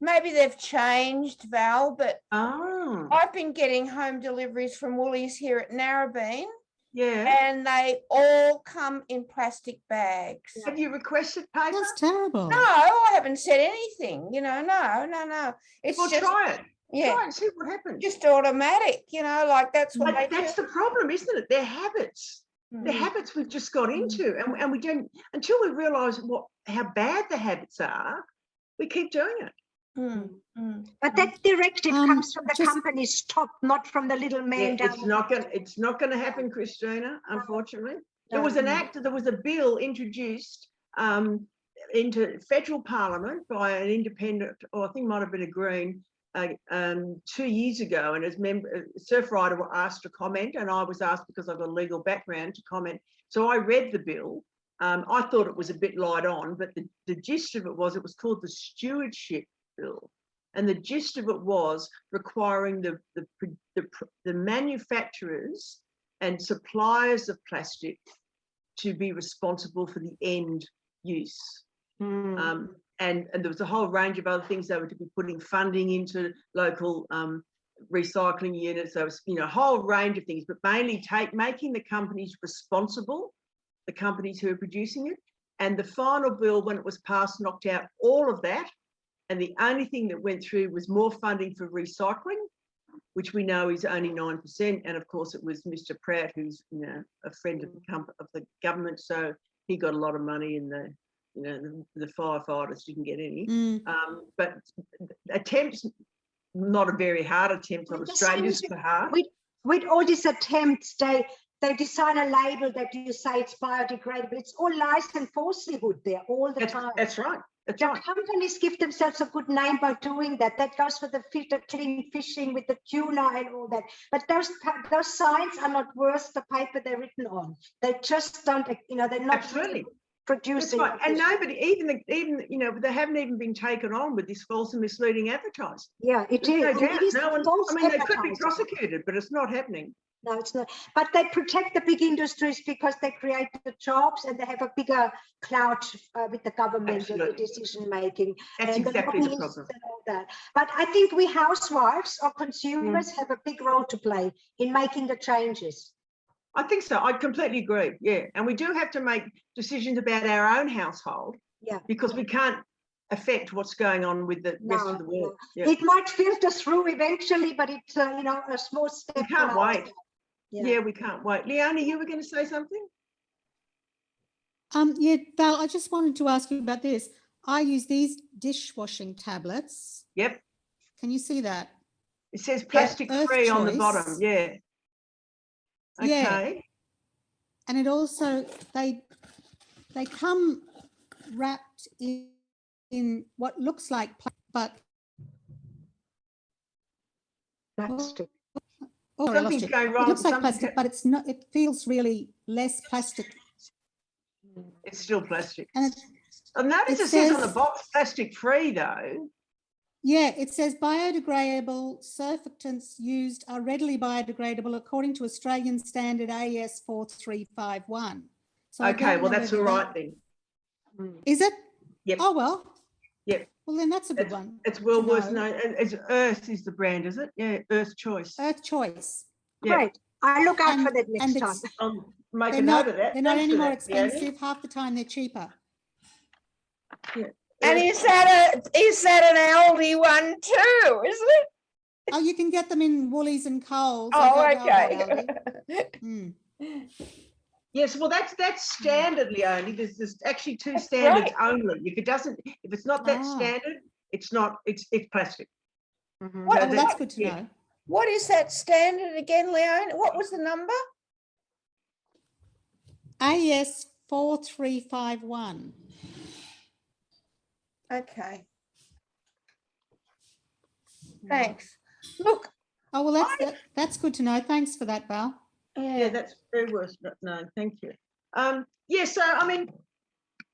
maybe they've changed, Val, but I've been getting home deliveries from Woolies here at Narrabeen. Yeah. And they all come in plastic bags. Have you requested paper? That's terrible. No, I haven't said anything, no. It's just try it. Yeah. Try and see what happens. Just automatic, like that's what they do. That's the problem, isn't it? Their habits. The habits we've just got into, and we don't, until we realise how bad the habits are, we keep doing it. But that directive comes from the company's top, not from the little man down. It's not going to happen, Christina, unfortunately. There was a bill introduced into federal parliament by an independent, or I think might have been a Green, 2 years ago, and as Surfrider were asked to comment, and I was asked because I've got a legal background to comment. So I read the bill. I thought it was a bit light on, but the gist of it was called the Stewardship Bill, and the gist of it was requiring the manufacturers and suppliers of plastic to be responsible for the end use. And there was a whole range of other things. They were to be putting funding into local recycling units. There was, a whole range of things, but mainly making the companies responsible, the companies who are producing it. And the final bill, when it was passed, knocked out all of that. And the only thing that went through was more funding for recycling, which we know is only 9%. And of course, it was Mr. Pratt, who's a friend of the government, so he got a lot of money, and the firefighters didn't get any. But attempts, not a very hard attempt on Australia's behalf. With all these attempts, they design a label that you say it's biodegradable. It's all lies and falsehood there all the time. That's right. That's The right. companies give themselves a good name by doing that. That goes for the clean fishing with the tuna and all that. But those signs are not worth the paper they're written on. They just don't, they're not Absolutely producing. That's right. And nobody, even they haven't even been taken on with this false and misleading advertising. Yeah, it is. No doubt. It is No one. false I mean, they could be advertising. prosecuted, but it's not happening. No, it's not. But they protect the big industries because they create the jobs and they have a bigger clout with the government and the decision making. That's and exactly the lobbyists problem. and all that. But I think we housewives or consumers have a big role to play in making the changes. I think so. I completely agree. Yeah, and we do have to make decisions about our own household. Yeah, because we can't affect what's going on with the rest of the world. No. Yeah. It might filter through eventually, but it's a small step. We can't wait. Yeah, we can't wait. Leonie, you were going to say something? Yeah, Val, I just wanted to ask you about this. I use these dishwashing tablets. Yep. Can you see that? It says plastic free on the bottom. Yeah. Okay. Yeah. And it also, they come wrapped in what looks like plastic. Oh, something's going wrong. It looks like plastic, but it's not. It feels really less plastic. It's still plastic. And I notice it says on the box plastic free though. Yeah, it says biodegradable surfactants used are readily biodegradable according to Australian standard AS 4351. So okay, well that's all right then. Is it? Yep. Oh well. Yep. Well then that's a good one. It's well worth knowing. It's Earth is the brand, is it? Yeah, Earth Choice. Earth Choice. Yep. Great. I look out for that next time. I'll make a note of that. They're not any more expensive. Half the time they're cheaper. Yeah. And is that an Aldi one too, is it? Oh, you can get them in Woolies and Coles. Oh, okay. Yes, well, that's standard, Leonie. There's actually two standards only. If it's not that standard, it's not. It's plastic. Well, that's good to know. What is that standard again, Leonie? What was the number? AS 4351. Okay. Thanks. Look. Oh well, that's good to know. Thanks for that, Val. Yeah, that's very worth knowing. Thank you. Yeah, so I mean,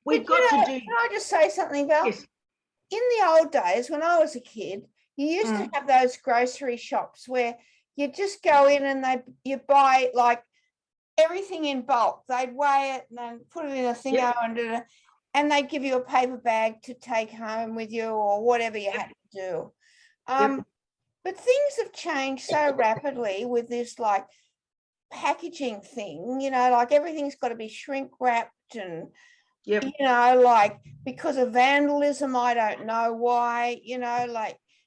we've got to do. Can I just say something, Val? Yes. In the old days, when I was a kid, you used to have those grocery shops where you just go in and you buy like everything in bulk. They'd weigh it and then put it in a thing and they'd give you a paper bag to take home with you or whatever you had to do. But things have changed so rapidly with this like packaging thing, like everything's got to be shrink wrapped and, like because of vandalism, I don't know why,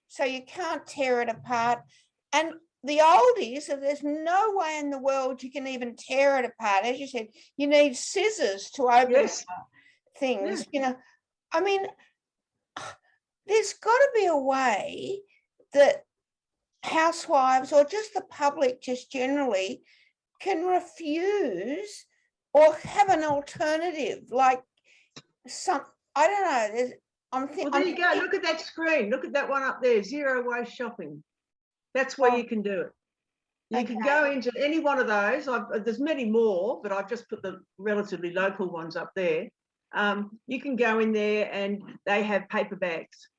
so you can't tear it apart. And the oldies, there's no way in the world you can even tear it apart. As you said, you need scissors to open things, I mean, there's got to be a way that housewives or just the public just generally can refuse or have an alternative, like I don't know. Well, there you go. Look at that screen. Look at that one up there, zero waste shopping. That's where you can do it. You can go into any one of those. There's many more, but I've just put the relatively local ones up there. You can go in there and they have paper bags.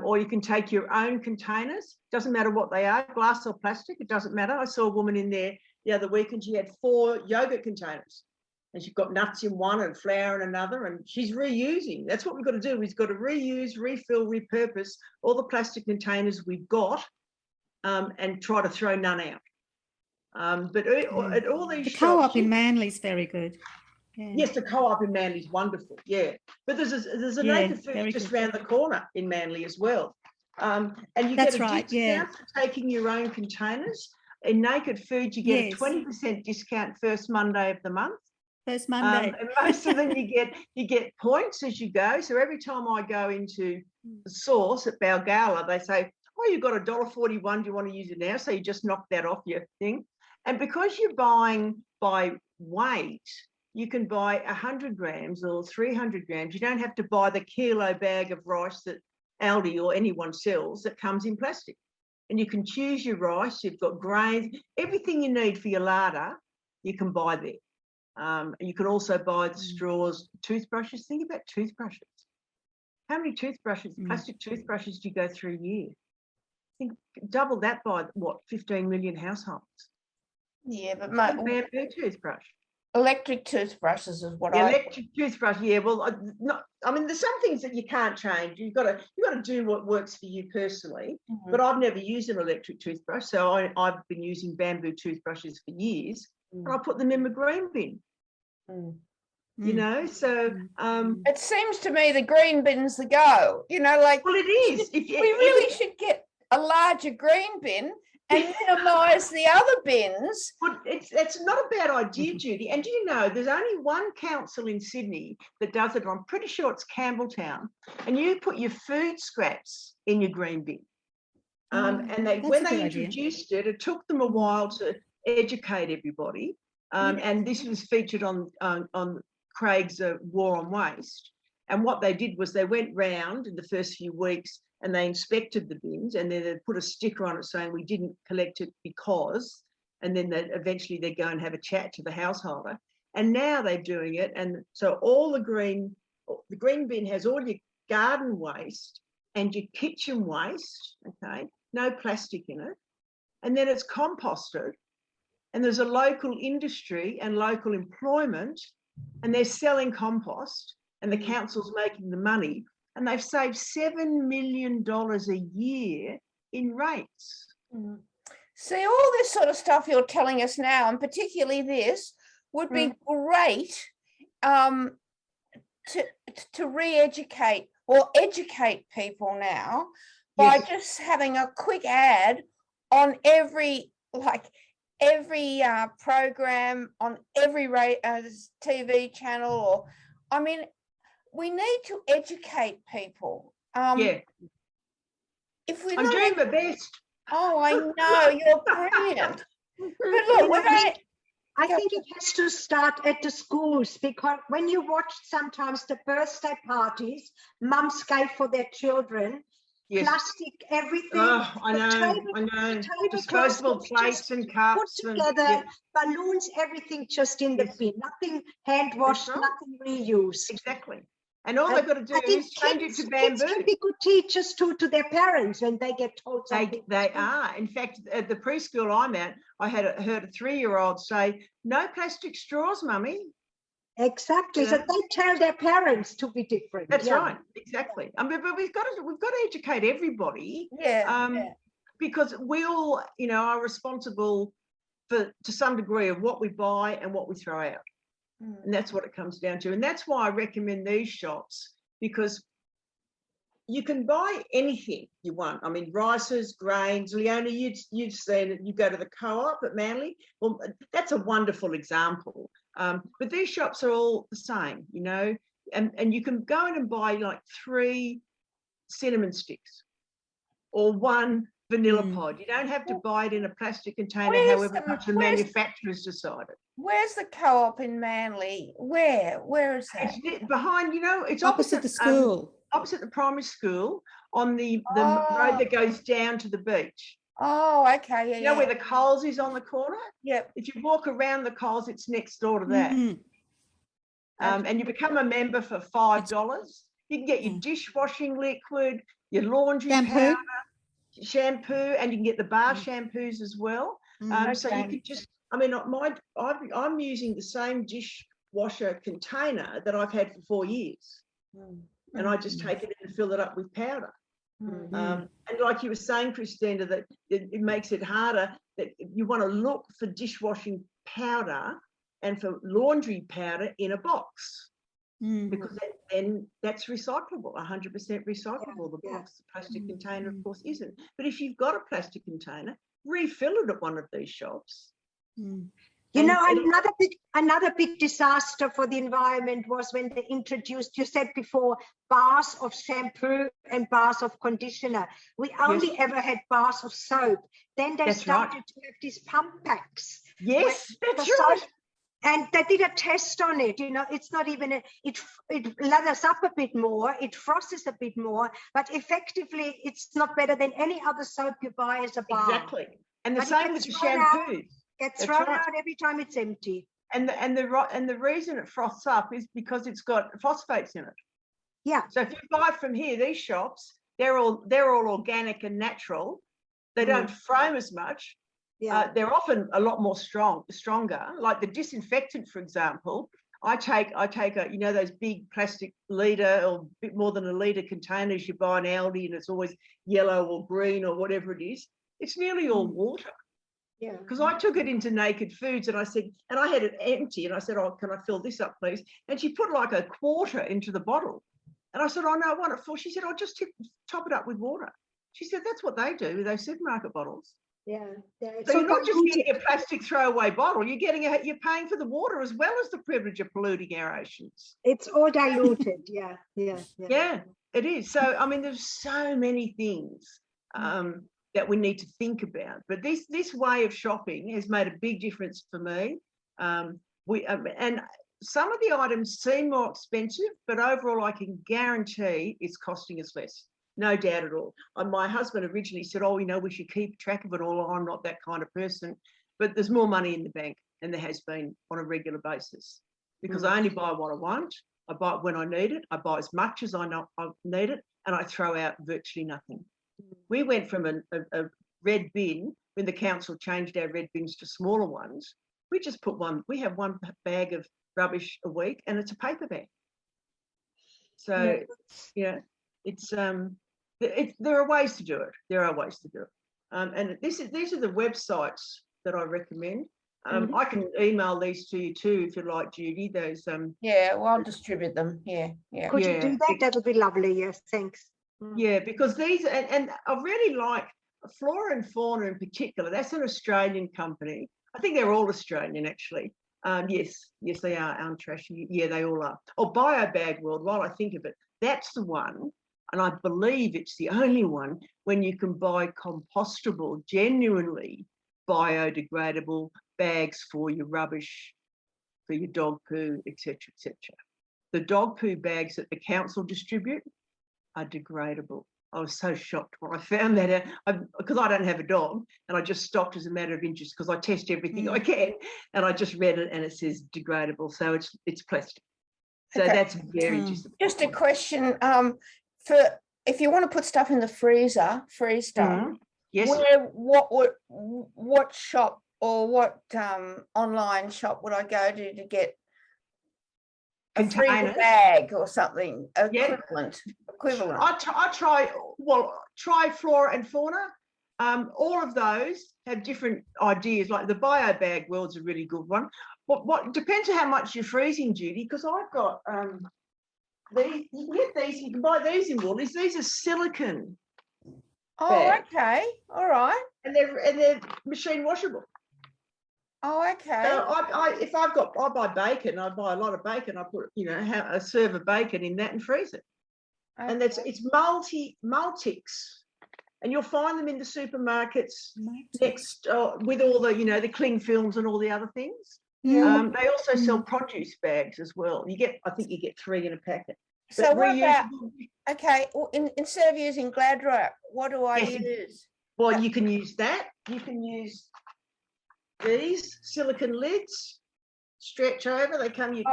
Or you can take your own containers. Doesn't matter what they are, glass or plastic, it doesn't matter. I saw a woman in there the other week and she had 4 yogurt containers. And she's got nuts in one and flour in another, and she's reusing. That's what we've got to do. We've got to reuse, refill, repurpose all the plastic containers we've got and try to throw none out. But at all these The shops, co-op in Manly is very good. Yeah. yes, the co-op in Manly is wonderful. Yeah, but there's a Yeah, Naked Foods very just good. round the corner in Manly as well. And you That's get a right, yeah. discount for taking your own containers. In Naked Foods, you get Yes. a 20% discount first Monday of the month. First Monday. And most of them you get points as you go. So every time I go into the Source at Balgala, they say, "Oh, you've got $1.41. Do you want to use it now?" So you just knock that off your thing. And because you're buying by weight, you can buy 100 grams or 300 grams. You don't have to buy the kilo bag of rice that Aldi or anyone sells that comes in plastic. And you can choose your rice. You've got grains, everything you need for your larder, you can buy there. You can also buy the straws, toothbrushes. Think about toothbrushes. How many toothbrushes, plastic toothbrushes, do you go through a year? Think double that by what, 15 million households. Yeah, but Bamboo toothbrush. electric toothbrushes is what The I. electric toothbrush, yeah. Well, I mean, there's some things that you can't change. You've got to do what works for you personally. But I've never used an electric toothbrush, so I've been using bamboo toothbrushes for years, and I put them in my green bin. You know, so It seems to me the green bin's the go. You know, like, well, it is. we really should get a larger green bin and minimise the other bins. But it's not a bad idea, Judy. And do you know, there's only one council in Sydney that does it. I'm pretty sure it's Campbelltown. And you put your food scraps in your green bin. And when they introduced it, it took them a while to educate everybody. And this was featured on Craig's War on Waste. And what they did was they went round in the first few weeks and they inspected the bins, and then they put a sticker on it saying we didn't collect it because, and then eventually they go and have a chat to the householder. And now they're doing it. And so all the green bin has all your garden waste and your kitchen waste, okay, no plastic in it. And then it's composted, and there's a local industry and local employment, and they're selling compost, and the council's making the money, and they've saved $7 million a year in rates. See, all this sort of stuff you're telling us now, and particularly this, would be great to re-educate or educate people now by just having a quick ad on every program, on every TV channel. Or, I mean, we need to educate people. Yeah. If we're I'm doing my best. Oh, I know, you're brilliant. But look, I think it has to start at the schools, because when you watch sometimes the birthday parties mums gave for their children, plastic, everything. Oh, I know. Disposable plates and cups. Put together, balloons, everything just in the bin. Nothing hand washed, nothing reused. Exactly. And all they've got to do is change it to bamboo. Kids can be good teachers to their parents when they get told something. They are. In fact, at the preschool I'm at, I heard a 3-year-old say, "No plastic straws, Mummy." Exactly. So they tell their parents to be different. That's right. Exactly. I mean, but we've got to educate everybody. Because we all, are responsible to some degree of what we buy and what we throw out. And that's what it comes down to. And that's why I recommend these shops, because you can buy anything you want. I mean, rices, grains. Leona, you've seen it. You go to the co-op at Manly. Well, that's a wonderful example. But these shops are all the same, and you can go in and buy like 3 cinnamon sticks or 1 vanilla pod. You don't have to buy it in a plastic container, however much the manufacturer's decided. Where's the co-op in Manly? Where is that? It's behind, it's opposite the school. Opposite the primary school, on the road that goes down to the beach. Oh, okay. Yeah, you know where the Coles is on the corner? Yep. If you walk around the Coles, it's next door to that. And you become a member for $5. You can get your dishwashing liquid, your laundry powder, shampoo, and you can get the bar shampoos as well. So you could just, I'm using the same dishwasher container that I've had for 4 years. And I just take it and fill it up with powder. And like you were saying, Christina, that it makes it harder, that you want to look for dishwashing powder and for laundry powder in a box, because then that's recyclable, 100% recyclable, the box. The plastic container, of course, isn't. But if you've got a plastic container, refill it at one of these shops. You know, another big disaster for the environment was when they introduced, you said before, bars of shampoo and bars of conditioner. We only ever had bars of soap. Then they started to have these pump packs. Yes, that's right. And they did a test on it. You know, it's not even, it lathers up a bit more, it frosts a bit more, but effectively it's not better than any other soap you buy as a bar. Exactly. And the same with the shampoo. Gets thrown out every time it's empty. And the reason it froths up is because it's got phosphates in it. Yeah. So if you buy from here, these shops, they're all organic and natural. They don't foam as much. Yeah. They're often a lot more stronger. Like the disinfectant, for example, I take a, you know, those big plastic litre or a bit more than a litre containers you buy in Aldi, and it's always yellow or green or whatever it is. It's nearly all water. Yeah. Because I took it into Naked Foods and I said, and I had it empty, and I said, oh, can I fill this up, please? And she put like a quarter into the bottle. And I said, oh, no, I want it full. She said, oh, just top it up with water. She said, that's what they do with those supermarket bottles. Yeah. So you're not just getting a plastic throwaway bottle, you're paying for the water as well as the privilege of polluting our oceans. It's all diluted. Yeah, it is. So, I mean, there's so many things that we need to think about. But this way of shopping has made a big difference for me. And some of the items seem more expensive, but overall I can guarantee it's costing us less. No doubt at all. My husband originally said, oh, you know, we should keep track of it all. I'm not that kind of person. But there's more money in the bank than there has been on a regular basis, because I only buy what I want. I buy it when I need it. I buy as much as I know I need it, and I throw out virtually nothing. We went from a red bin, when the council changed our red bins to smaller ones, we just put we have one bag of rubbish a week, and it's a paper bag. So, it's there are ways to do it. There are ways to do it. And these are the websites that I recommend. I can email these to you too, if you like, Judy. Those well, I'll distribute them. Could you do that? That would be lovely. Yes, thanks. Yeah, because these, and I really like Flora and Fauna in particular. That's an Australian company. I think they're all Australian, actually. Yes, they are. Trashy. Yeah, they all are. Or Biobag World, while I think of it, that's the one. And I believe it's the only one when you can buy compostable, genuinely biodegradable bags for your rubbish, for your dog poo, etc., etc. The dog poo bags that the council distribute are degradable. I was so shocked when I found that out, because I don't have a dog, and I just stopped as a matter of interest because I test everything I can, and I just read it and it says degradable, so it's plastic. So that's very disappointing. Just a question. For if you want to put stuff in the freezer, freeze stuff, yes. What shop or what online shop would I go to get a freezer bag or something equivalent? I try Flora and Fauna. All of those have different ideas. Like the Biobag World's a really good one. What depends on how much you're freezing, Judy, because I've got these. You can get these. You can buy these in Woolies. These are silicone. Oh, bags. okay, all right. And they're machine washable. Oh, okay. So I buy bacon. I buy a lot of bacon. I put a serve of bacon in that and freeze it. Okay. And it's multics, and you'll find them in the supermarkets next with all the the cling films and all the other things. Yeah. They also sell produce bags as well. I think you get 3 in a packet. So what about, instead of using Glad Wrap, what do I use? Well, you can use that. You can use these silicone lids, stretch over. They come. I've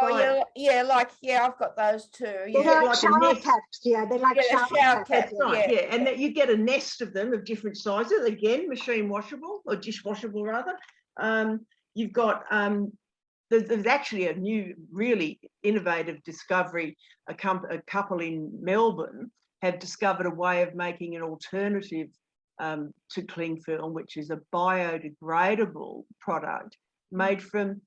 got those too. They're like shower caps. Yeah, they're like shower caps. Right. Yeah, and that you get a nest of them of different sizes. Again, machine washable or dishwashable rather. You've got there's actually a new, really innovative discovery. A couple in Melbourne have discovered a way of making an alternative to cling film, which is a biodegradable product made from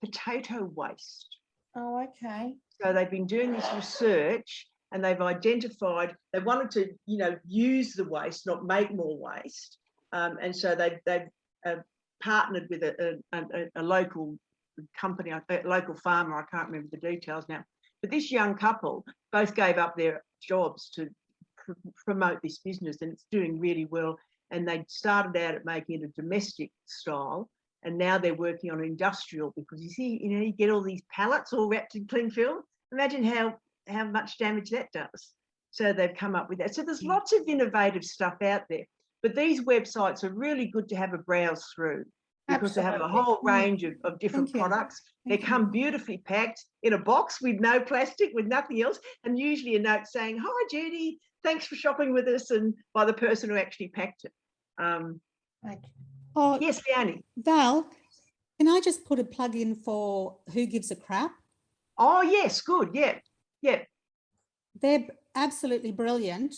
potato waste. Oh, okay. So they've been doing this research, and they've identified, they wanted to, you know, use the waste, not make more waste. And so they've partnered with a local company, a local farmer. I can't remember the details now. But this young couple both gave up their jobs to promote this business, and it's doing really well. And they started out at making it a domestic style, and now they're working on industrial, because you see, you know, you get all these pallets all wrapped in cling film. Imagine how much damage that does. So they've come up with that. So there's lots of innovative stuff out there, but these websites are really good to have a browse through, because they have a whole range of different products. They come beautifully packed in a box with no plastic, with nothing else, and usually a note saying, "Hi Judy, thanks for shopping with us," and by the person who actually packed it. Oh, Yes, Leonie. Val, can I just put a plug in for Who Gives a Crap? Oh yes, good. Yeah. They're absolutely brilliant.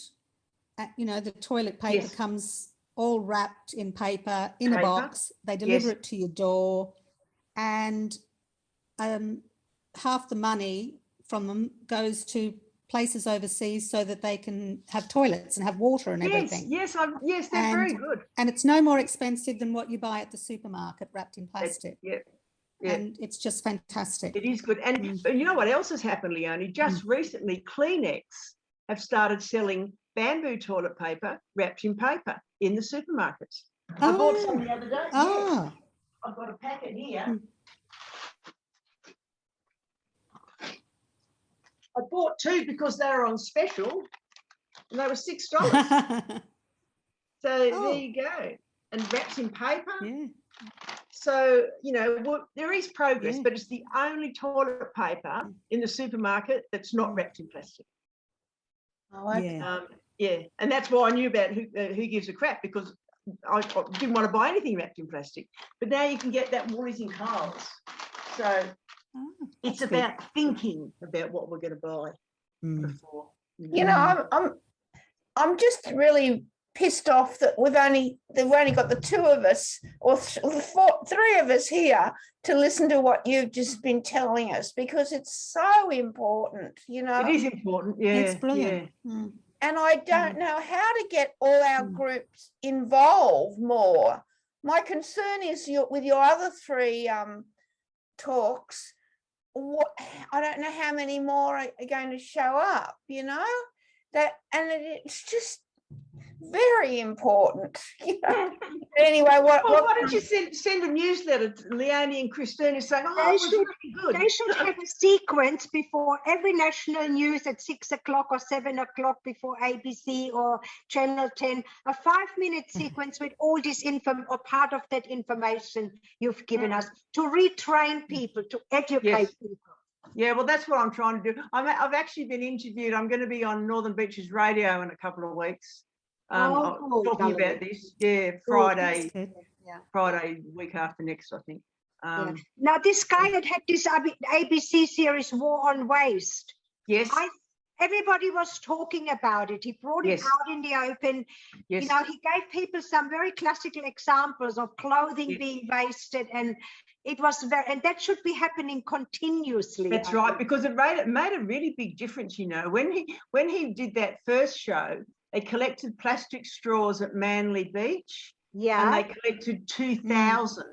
You know, the toilet paper comes all wrapped in paper in a box. They deliver it to your door, and half the money from them goes to places overseas so that they can have toilets and have water and everything. Yes, they're very good. And it's no more expensive than what you buy at the supermarket wrapped in plastic. Yeah. And it's just fantastic. It is good. And you know what else has happened, Leonie? Just recently, Kleenex have started selling bamboo toilet paper wrapped in paper in the supermarkets. I bought some the other day. Yes. I've got a packet here. I bought 2 because they were on special, and they were $6. So there you go. And wrapped in paper. Yeah. So, you know, there is progress, but it's the only toilet paper in the supermarket that's not wrapped in plastic. And that's why I knew about Who Gives a Crap, because I didn't want to buy anything wrapped in plastic. But now you can get that Woolies and Coles. So it's about thinking about what we're going to buy before. You know, I'm just really pissed off that they've only got the 2 of us, or 3 of us here to listen to what you've just been telling us, because it's so important, you know. It is important, yeah. It's brilliant. And I don't know how to get all our groups involved more. My concern is with your other 3 talks, I don't know how many more are going to show up, you know, it's just very important. You know? Anyway, why don't you send a newsletter to Leonie and Christina saying, really good. They should have a sequence before every national news at 6 o'clock or 7 o'clock before ABC or Channel 10, a 5-minute sequence with all this info or part of that information you've given us to retrain people, to educate people. Yeah, well, that's what I'm trying to do. I've actually been interviewed. I'm going to be on Northern Beaches Radio in a couple of weeks. Talking about this, Friday, Friday week after next, I think. Now, this guy that had this ABC series, War on Waste. Yes. Everybody was talking about it. He brought it out in the open. Yes. You know, he gave people some very classical examples of clothing being wasted, and it was and that should be happening continuously. That's right, because it made a really big difference. You know, when he did that first show, they collected plastic straws at Manly Beach. Yeah. And they collected 2,000.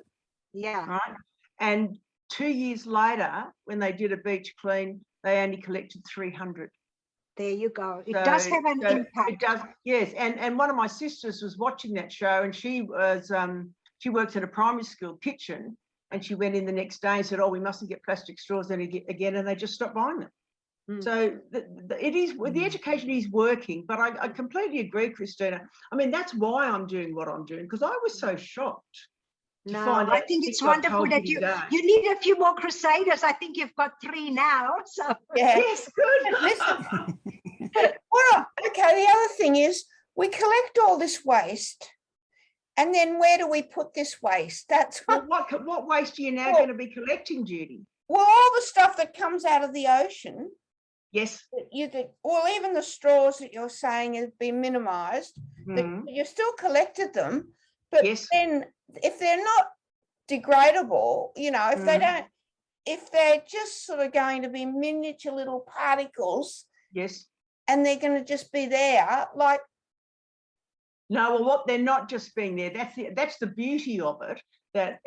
Yeah. Right. And 2 years later, when they did a beach clean, they only collected 300. There you go. It does have an impact. It does, yes. And one of my sisters was watching that show, and she works in a primary school kitchen, and she went in the next day and said, "Oh, we mustn't get plastic straws again," and they just stopped buying them. So the education is working, but I completely agree, Christina. I mean, that's why I'm doing what I'm doing, because I was so shocked. I think it's wonderful that you need a few more crusaders. I think you've got 3 now. So yes, good. Listen. Well, okay. The other thing is, we collect all this waste, and then where do we put this waste? That's what waste are you now going to be collecting, Judy? Well, all the stuff that comes out of the ocean. Yes. You could, well, even the straws that you're saying have been minimised, but you still collected them. But Yes. then if they're not degradable, you know, if they don't, if they're just sort of going to be miniature little particles, Yes. and they're going to just be there, like. No, well, what they're not just being there. That's the beauty of it. That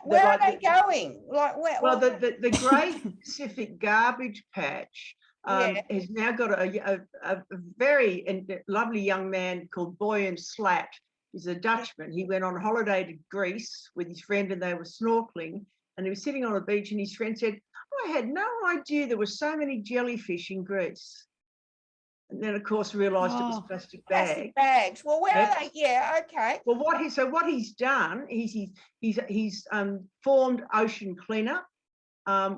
where are they going? Like where? Well, the Great Pacific Garbage Patch has now got a very lovely young man called Boyan Slat. He's a Dutchman. He went on holiday to Greece with his friend and they were snorkeling, and he was sitting on a beach and his friend said, I had no idea there were so many jellyfish in Greece. And then, of course, realised it was plastic bags. Plastic bags. Well, where are they? Yeah, okay. Well, what he's done is he's formed Ocean Cleanup,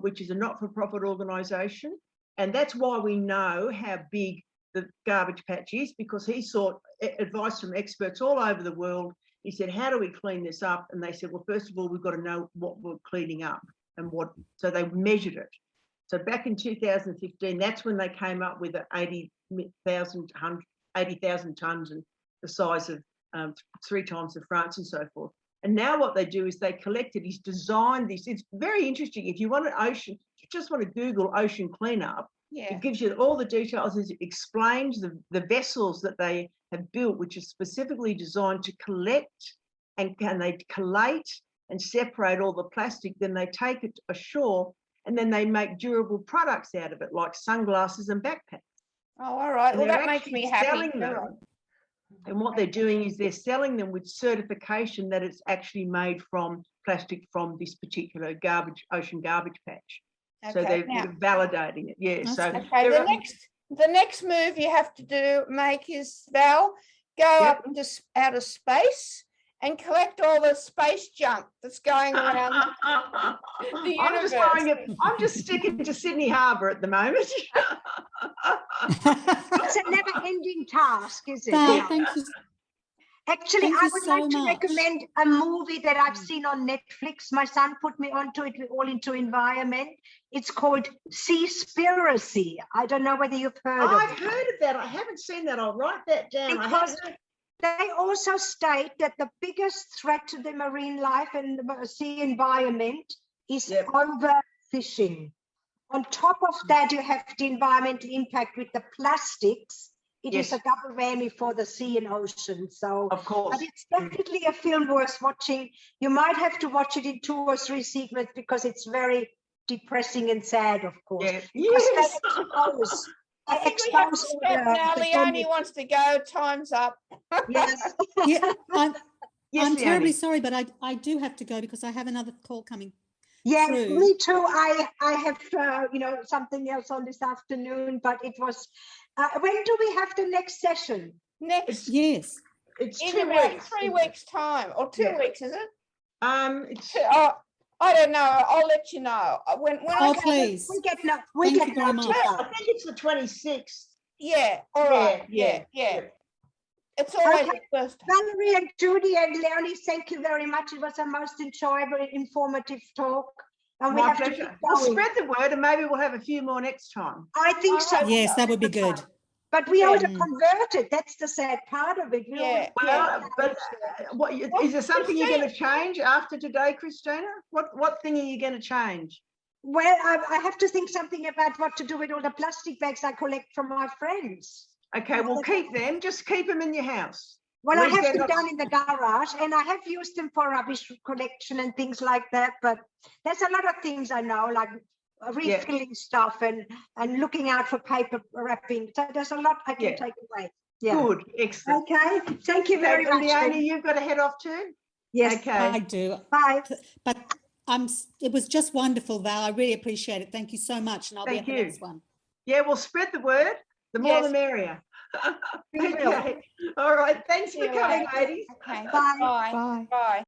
which is a not-for-profit organisation, and that's why we know how big the garbage patch is, because he sought advice from experts all over the world. He said, "How do we clean this up?" And they said, "Well, first of all, we've got to know what we're cleaning up and what." So they measured it. So back in 2015, that's when they came up with 80,000 tonnes and the size of 3 times of France and so forth. And now what they do is they collected, he's designed this. It's very interesting. If you want an ocean, you just want to Google ocean cleanup. It gives you all the details. It explains the vessels that they have built, which is specifically designed to collect and can they collate and separate all the plastic. Then they take it ashore and then they make durable products out of it, like sunglasses and backpacks. Oh, all right. And Well, they're that makes me happy. selling them. And what they're doing is they're selling them with certification that it's actually made from plastic from this particular ocean garbage patch. Okay, so they're validating it. Yeah. So okay, the next move you have to make is, Val, go up into outer space and collect all the space junk that's going around the universe. I'm just sticking to Sydney Harbour at the moment. It's a never-ending task, is it? Val, thank you. Actually, I would like to recommend a movie that I've seen on Netflix. My son put me onto it. We're all into environment. It's called Seaspiracy. I don't know whether you've heard of it. I've heard of that. I haven't seen that. I'll write that down. Because they also state that the biggest threat to the marine life and the sea environment is overfishing. On top of that, you have the environmental impact with the plastics. It is a double whammy for the sea and ocean. So, of course, but it's definitely a film worth watching. You might have to watch it in 2 or 3 segments because it's very depressing and sad, of course. Yes. I think we have to stop now. Leonie wants to go. Time's up. Yes. I'm terribly sorry, but I do have to go because I have another call coming. Yeah, me too. I have something else on this afternoon, but it was. When do we have the next session? It's in about 3 weeks' time, or 2 weeks, is it? It's. I don't know. I'll let you know. When please. We get no. I think it's the 26th. Yeah. All right. Yeah. It's always the first. Valerie and Judy and Leonie, thank you very much. It was a most enjoyable, informative talk. And my pleasure. We'll spread the word, and maybe we'll have a few more next time. I think so. Yes, that would be good. But we ought to convert it. That's the sad part of it. But what is there something you're going to change after today, Christina? What thing are you going to change? Well, I have to think something about what to do with all the plastic bags I collect from my friends. Okay, well, keep them. Just keep them in your house. Well, I have them down in the garage, and I have used them for rubbish collection and things like that. But there's a lot of things I know, like refilling stuff and looking out for paper wrapping. So there's a lot I can take away. Yeah. Good, excellent. Okay, thank you very much. Leonie, you've got to head off too? Yes. Okay. I do. Bye. But it was just wonderful, Val. I really appreciate it. Thank you so much. And I'll be at the next one. Yeah, we'll spread the word. The more the merrier. Okay. All right. Thanks for coming, ladies. Okay. Bye. Bye. Bye.